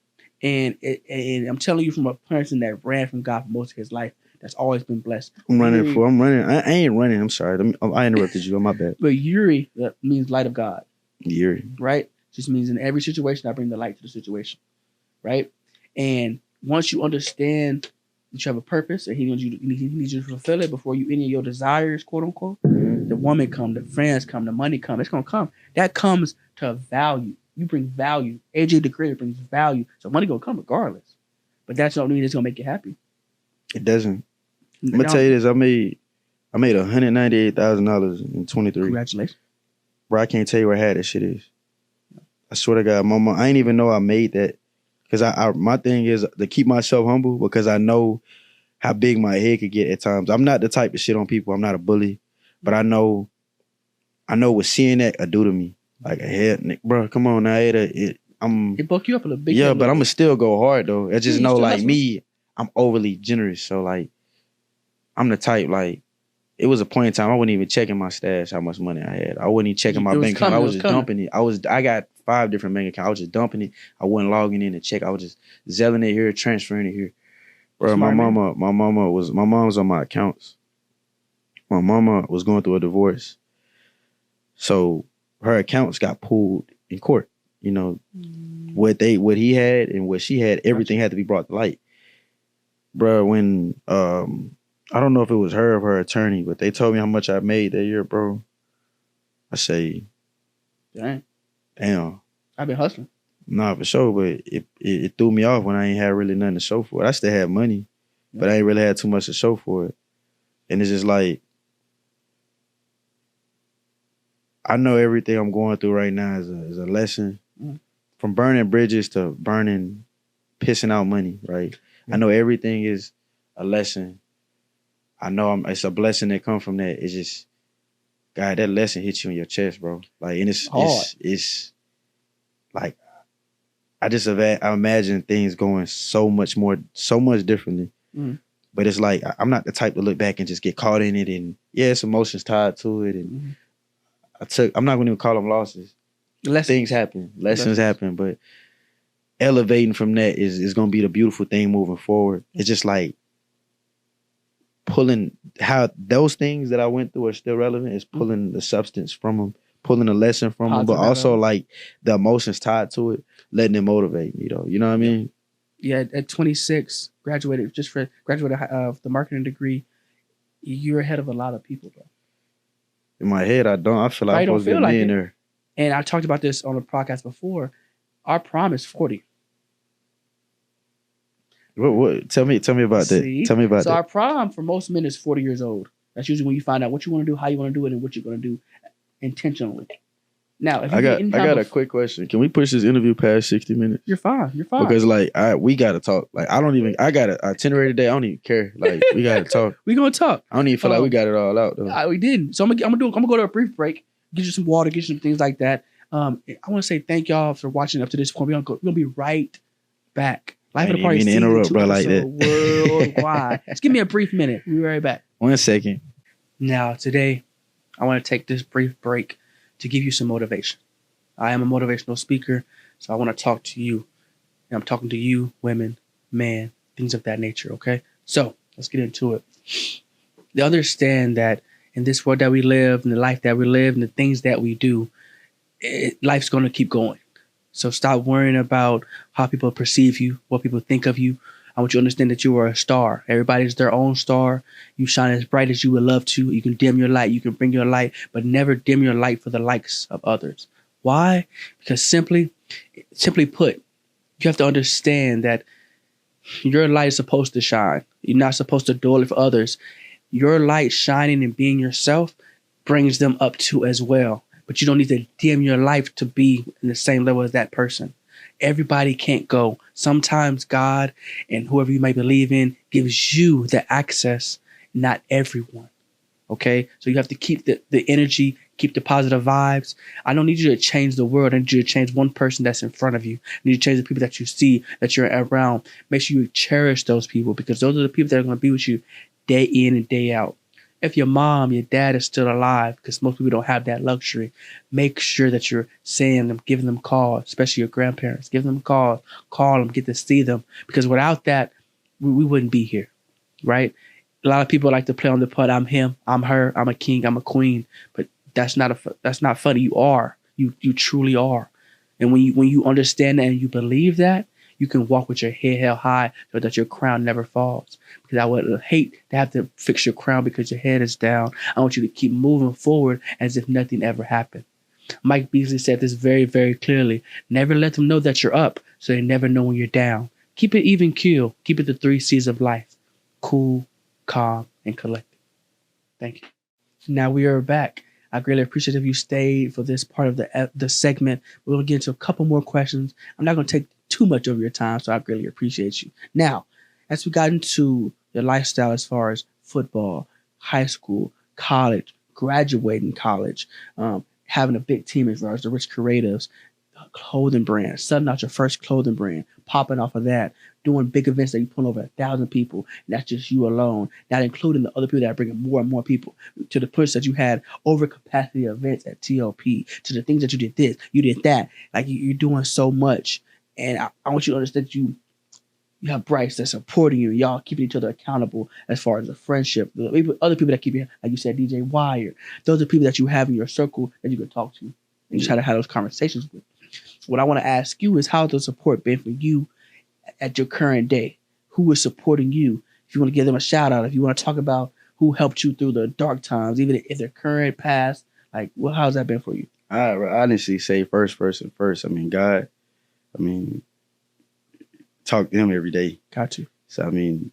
And I'm telling you from a person that ran from God for most of his life, that's always been blessed. I'm running. I ain't running. I'm sorry. I interrupted you. On my bad. But Yuri, that means light of God. Yuri. Right? Just means in every situation, I bring the light to the situation. Right? And once you understand that you have a purpose and he needs you to fulfill it before any of your desires, quote unquote, the woman come, the friends come, the money come. It's going to come. That comes to value. You bring value. AJ the Creator brings value. So money going to come regardless. But that's not mean it's going to make you happy. It doesn't. I'm going to tell you this. I made $198,000 in 23. Congratulations. Bro, I can't tell you where I had that shit is. I swear to God, mama, I didn't even know I made that. Because my thing is to keep myself humble because I know how big my head could get at times. I'm not the type to shit on people. I'm not a bully. But I know what seeing that I do to me. Like, hey, bro, come on now. It broke you up a little bit. Yeah, but I'm going to still go hard, though. I just know, like, me, I'm overly generous. So, like, I'm the type, like, it was a point in time I wasn't even checking my stash, how much money I had. I wasn't even checking my bank account. I was just dumping it. I got 5 different bank accounts. I was just dumping it. I wasn't logging in to check. I was just zelling it here, transferring it here. Bro, my mom was on my accounts. My mama was going through a divorce. So her accounts got pulled in court. You know, what he had and what she had, everything had to be brought to light. Bro, when I don't know if it was her or her attorney, but they told me how much I made that year, bro. I say, damn. I've been hustling. Nah, for sure, but it threw me off when I ain't had really nothing to show for it. I still had money, but I ain't really had too much to show for it. And it's just like, I know everything I'm going through right now is a lesson. From burning bridges to pissing out money, right? I know everything is a lesson. I know it's a blessing that comes from that. It's just, God, that lesson hits you in your chest, bro. Like, and it's like, I imagine things going so much differently. But it's like, I'm not the type to look back and just get caught in it. And yeah, it's emotions tied to it. And I'm not going to even call them losses. Things happen. Lessons happen. But elevating from that is going to be the beautiful thing moving forward. It's just like pulling how those things that I went through are still relevant. Is pulling the substance from them, pulling a lesson from them, but also like the emotions tied to it, letting it motivate me, though. You know what I mean? Yeah, at 26, graduated of the marketing degree. You're ahead of a lot of people, bro. In my head, I feel like I'm supposed to be a millionaire. And I talked about this on the podcast before. Our prime is 40. What? Tell me about that. Tell me about that. So our prime for most men is 40 years old. That's usually when you find out what you want to do, how you want to do it, and what you're going to do intentionally. Now, if I got a quick question. Can we push this interview past 60 minutes? You're fine. Because we gotta talk. Like, I got an itinerary today. I don't even care. Like, we gotta talk. We gonna talk. I don't even feel like we got it all out though. We didn't. So I'm gonna go to a brief break, get you some water, get you some things like that. I want to say thank y'all for watching up to this point. We're gonna be right back. Life of the Party season 2 bro, like that. Worldwide. Just give me a brief minute. We'll be right back. 1 second. Now, today, I want to take this brief break to give you some motivation. I am a motivational speaker, so I want to talk to you. And I'm talking to you, women, men, things of that nature, okay? So, let's get into it. You understand that in this world that we live, in the life that we live, and the things that we do, life's going to keep going. So stop worrying about how people perceive you, what people think of you. I want you to understand that you are a star. Everybody's their own star. You shine as bright as you would love to. You can dim your light. You can bring your light, but never dim your light for the likes of others. Why? Because simply put, you have to understand that your light is supposed to shine. You're not supposed to dull it for others. Your light shining and being yourself brings them up too as well. But you don't need to dim your life to be in the same level as that person. Everybody can't go. Sometimes God and whoever you might believe in gives you the access, not everyone. Okay? So you have to keep the energy, keep the positive vibes. I don't need you to change the world. I need you to change one person that's in front of you. I need you to change the people that you see, that you're around. Make sure you cherish those people, because those are the people that are going to be with you day in and day out. If your mom, your dad is still alive, because most people don't have that luxury, make sure that you're saying them, giving them calls, especially your grandparents. Give them calls, call them, get to see them. Because without that, we wouldn't be here, right? A lot of people like to play on the part, I'm him, I'm her, I'm a king, I'm a queen. But that's not funny. You are. You truly are. And when you understand that and you believe that, you can walk with your head held high so that your crown never falls. Because I would hate to have to fix your crown because your head is down. I want you to keep moving forward as if nothing ever happened. Mike Beasley said this very, very clearly. Never let them know that you're up, so they never know when you're down. Keep it even keel. Keep it the 3 C's of life. Cool, calm, and collected. Thank you. Now we are back. I greatly appreciate if you stayed for this part of the segment. We're going to get into a couple more questions. I'm not going to take too much of your time, so I greatly appreciate you. Now, as we got into your lifestyle as far as football, high school, college, graduating college, having a big team as far as the Rich Creatives, clothing brand, starting out your first clothing brand, popping off of that, doing big events that you pull over 1,000 people, and that's just you alone, not including the other people that are bringing more and more people, to the push that you had over capacity events at TOP, to the things that you did this, you did that. Like, you're doing so much. And I want you to understand that You have Bryce that's supporting you. Y'all keeping each other accountable as far as a friendship. The other people that keep you, like you said, DJ Wire. Those are people that you have in your circle that you can talk to and just how to have those conversations with. What I want to ask you is, how's the support been for you at your current day? Who is supporting you? If you want to give them a shout out, if you want to talk about who helped you through the dark times, even if they're current, past, like, well, how's that been for you? I honestly say first. I mean, God. I mean, talk to him every day. Got you. So, I mean,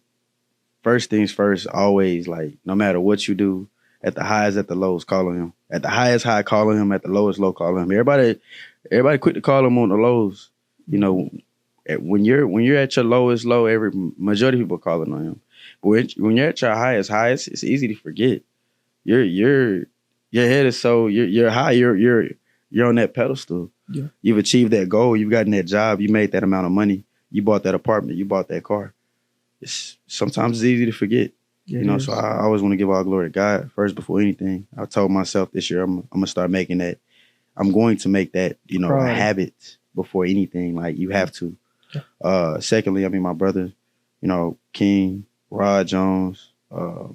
first things first, always, like, no matter what you do, at the highs, at the lows, call on him. At the highest high, call on him. At the lowest low, call on him. Everybody quick to call him on the lows. You know, when you're at your lowest low, every majority of people calling on him. But when you're at your highest, it's easy to forget. Your head is so you're high. You're on that pedestal. Yeah. You've achieved that goal. You've gotten that job. You made that amount of money. You bought that apartment. You bought that car. Sometimes it's easy to forget. Yeah, you know, so I always want to give all glory to God first before anything. I told myself this year I'm gonna start making that. I'm going to make that, you know, a habit before anything. Like, you have to. Yeah. Secondly, I mean, my brother, you know, King, Rod Jones, the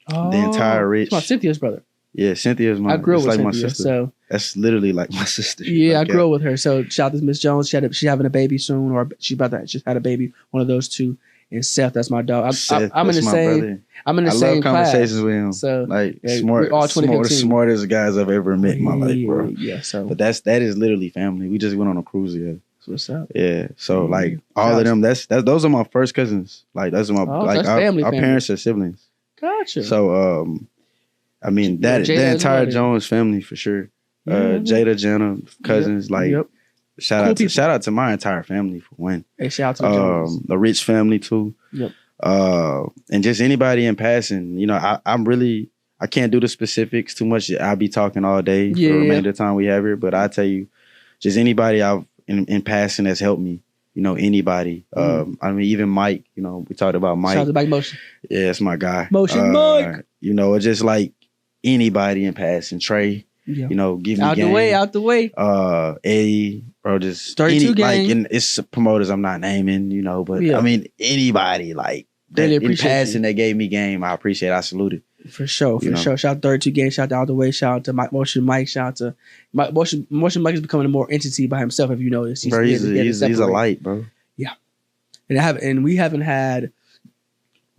entire Rich. It's my Cynthia's brother. Yeah, Cynthia's my. I grew up with like Cynthia, my sister. so that's literally like my sister. Yeah, like, I grew up with her. So shout out to Miss Jones. She's having a baby soon, or she's about to just had a baby. One of those two. And Seth, that's my dog. I'm in the same. Brother. I'm in the same class. I love conversations with him. So like, smart, all the smartest guys I've ever met in my life, bro. Yeah. So, but that is literally family. We just went on a cruise here. What's up? Yeah. So like all of them, those are my first cousins. Like, those are my like our parents are siblings. Gotcha. So I mean the entire Jones family for sure. Jada, Jenna, cousins, Shout out to my entire family for one. Hey, shout out to the Jones. The Rich family too. Yep. And just anybody in passing. You know, I can't do the specifics too much. I'll be talking all day for the remainder of the time we have here. But I tell you, just anybody I've in passing has helped me. You know, anybody. I mean, even Mike. You know, we talked about Mike. Shout out to Mike Motion. Yeah, it's my guy. Motion Mike. You know, it's just like anybody in passing. Trey. Yeah. You know, give me out the way. Eddie, bro, just 32 gang. Like, and it's promoters I'm not naming, you know, but I mean anybody like that in passing that gave me game, I appreciate. I salute it. For sure. Shout out to 32 gang. Shout out the way. Shout out to Mike Motion Mike. Shout out to Motion Mike is becoming a more entity by himself. If you notice, he's a light, bro. Yeah, and we haven't had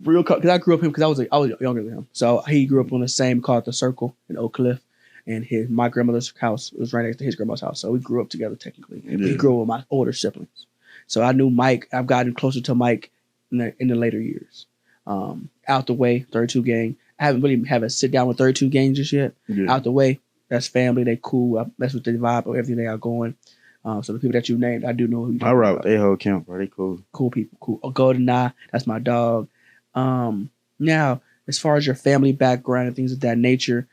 real because I grew up with him because I was younger than him, so he grew up on the same called the Circle in Oak Cliff. And my grandmother's house was right next to his grandma's house. So we grew up together technically. And we grew up with my older siblings. So I knew Mike. I've gotten closer to Mike in the later years. Out the way, 32 gang. I haven't really had a sit down with 32 gang just yet. Yeah. Out the way, that's family. They cool. That's what they vibe of everything they are going. So the people that you named, I do know who you're talking about. They whole camp, bro. They cool. Cool people. Cool. Golden Eye, that's my dog. Now, as far as your family background and things of that nature,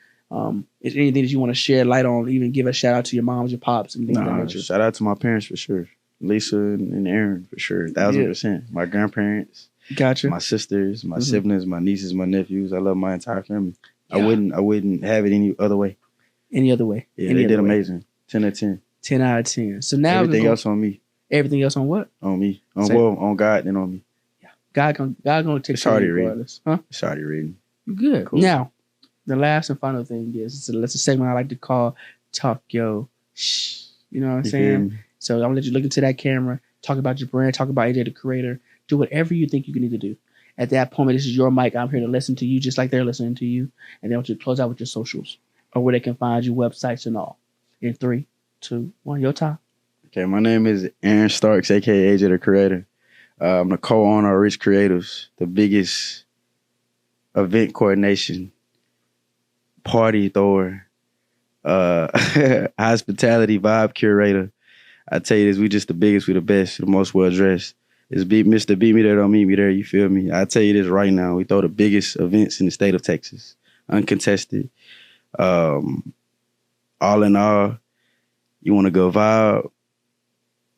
is there anything that you want to shed light on? Even give a shout out to your moms, your pops, and things of that nature. Shout out to my parents for sure. Lisa and Aaron for sure, 1000%. My grandparents, gotcha. My sisters, my siblings, my nieces, my nephews. I love my entire family. Yeah. I wouldn't have it any other way. Any other way? Yeah, they did amazing. 10 out of 10. 10 out of 10. So now everything else on me. Everything else on what? On me. On God, then on me. Yeah, God gonna take care of you regardless. Huh? It's already written. Good. Cool. Now, the last and final thing is it's a segment I like to call Talk Yo Shh. You know what I'm saying? So I'm gonna let you look into that camera, talk about your brand, talk about AJ the creator, do whatever you think you need to do. At that point, this is your mic. I'm here to listen to you just like they're listening to you. And then I want you to close out with your socials or where they can find you, websites and all. In 3, 2, 1, your time. Okay, my name is Aaron Starks, aka AJ the creator. I'm the co-owner of Rich Creatives, the biggest event coordination, party thrower, hospitality vibe curator. I tell you this, we just the biggest, we the best, the most well dressed. It's Mr. Beat Me There, Don't Meet Me There, you feel me? I tell you this right now, we throw the biggest events in the state of Texas, uncontested. All in all, you want a good vibe,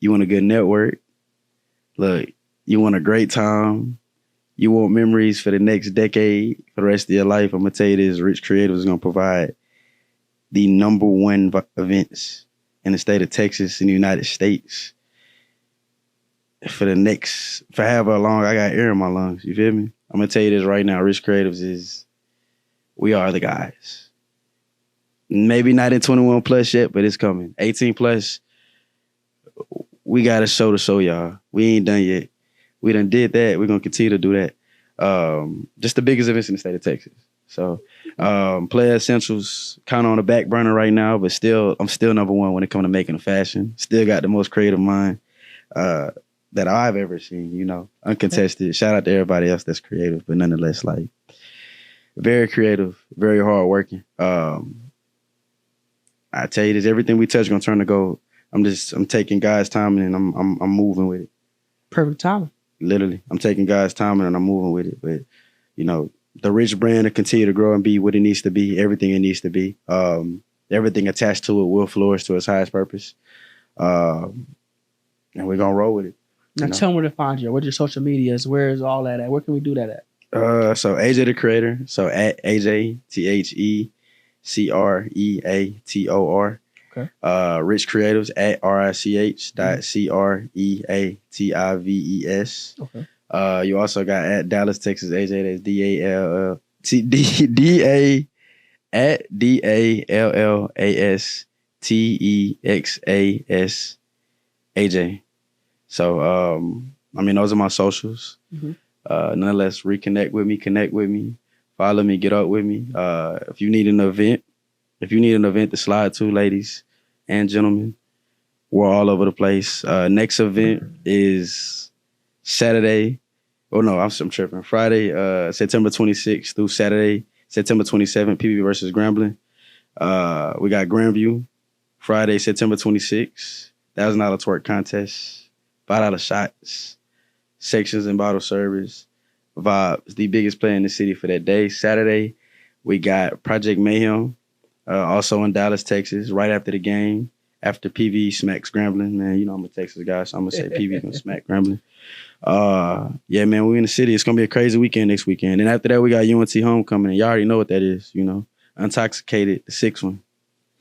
you want a good network, look, you want a great time, you want memories for the next decade, for the rest of your life. I'm going to tell you this, Rich Creative is going to provide the number one events in the state of Texas, in the United States. for however long I got air in my lungs. You feel me? I'm gonna tell you this right now. Rich Creatives we are the guys. Maybe not in 21 plus yet, but it's coming. 18 plus, we got a show to show y'all. We ain't done yet. We done did that. We're gonna continue to do that. Just the biggest events in the state of Texas. So player essentials kind of on the back burner right now, but I'm still number one when it comes to making a fashion. Still got the most creative mind that I've ever seen, you know, uncontested. Shout out to everybody else that's creative, but nonetheless, like very creative, very hardworking. I tell you this, everything we touch gonna turn to gold. I'm taking God's timing and I'm moving with it. Perfect timing. Literally, I'm taking God's timing and I'm moving with it. But you know, the Rich brand will continue to grow and be what it needs to be, everything it needs to be. Everything attached to it will flourish to its highest purpose. And we're gonna roll with it. Now tell them where to find you. Where's your social medias? Where is all that at? Where can we do that at? So AJ the Creator. So at AJ TheCreator. Okay. Rich Creatives at RICH.CREATIVES. Okay. You also got at Dallas, Texas AJ. That's DALLASTEXAS AJ. So I mean those are my socials. Mm-hmm. Nonetheless, connect with me, follow me, get up with me. If you need an event to slide to, ladies and gentlemen, we're all over the place. Next event is Saturday. Oh no, I'm tripping. Friday, September 26th through Saturday, September 27th, PB versus Grambling. We got Grandview, Friday, September 26th, $1,000 twerk contest, $5 shots, sections and bottle service. Vibes, the biggest player in the city for that day. Saturday, we got Project Mayhem, also in Dallas, Texas, right after the game. After PV smacks Grambling, man, you know I'm a Texas guy, so I'm gonna say PV gonna smack Grambling. Yeah, man, we in the city. It's gonna be a crazy weekend next weekend. And after that, we got UNT Homecoming, and y'all already know what that is, you know. Intoxicated, the 6th one.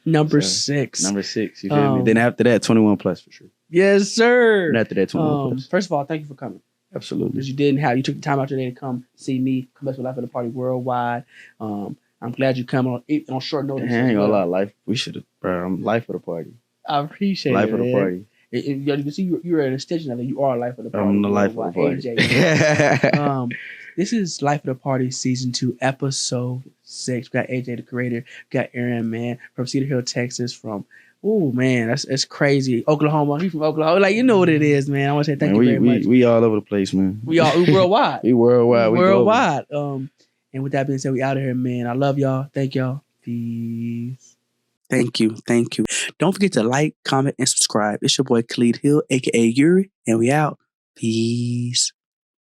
Number 6. Number 6, you feel me? Then after that, 21 plus for sure. Yes, sir. And after that, 21 plus. First of all, thank you for coming. Absolutely. Because you took the time out your day to come see me, come back to Life of the Party Worldwide. I'm glad you come on short notice. I ain't gonna lie, Life of the Party. I appreciate Life it. of the Party. You can see you're an extension of it. You are Life of the Party. I'm the Life of the Party. AJ. This is Life of the Party Season 2, Episode 6. We got AJ the Creator. We got Aaron, man, from Cedar Hill, Texas. That's crazy. Oklahoma. He's from Oklahoma. Like, you know what it is, man. I want to say thank you very much. We all over the place, man. We worldwide. We worldwide. We worldwide. And with that being said, we out of here, man. I love y'all. Thank y'all. Peace. Thank you. Don't forget to like, comment, and subscribe. It's your boy Khalid Hill, aka Yuri, and we out. Peace.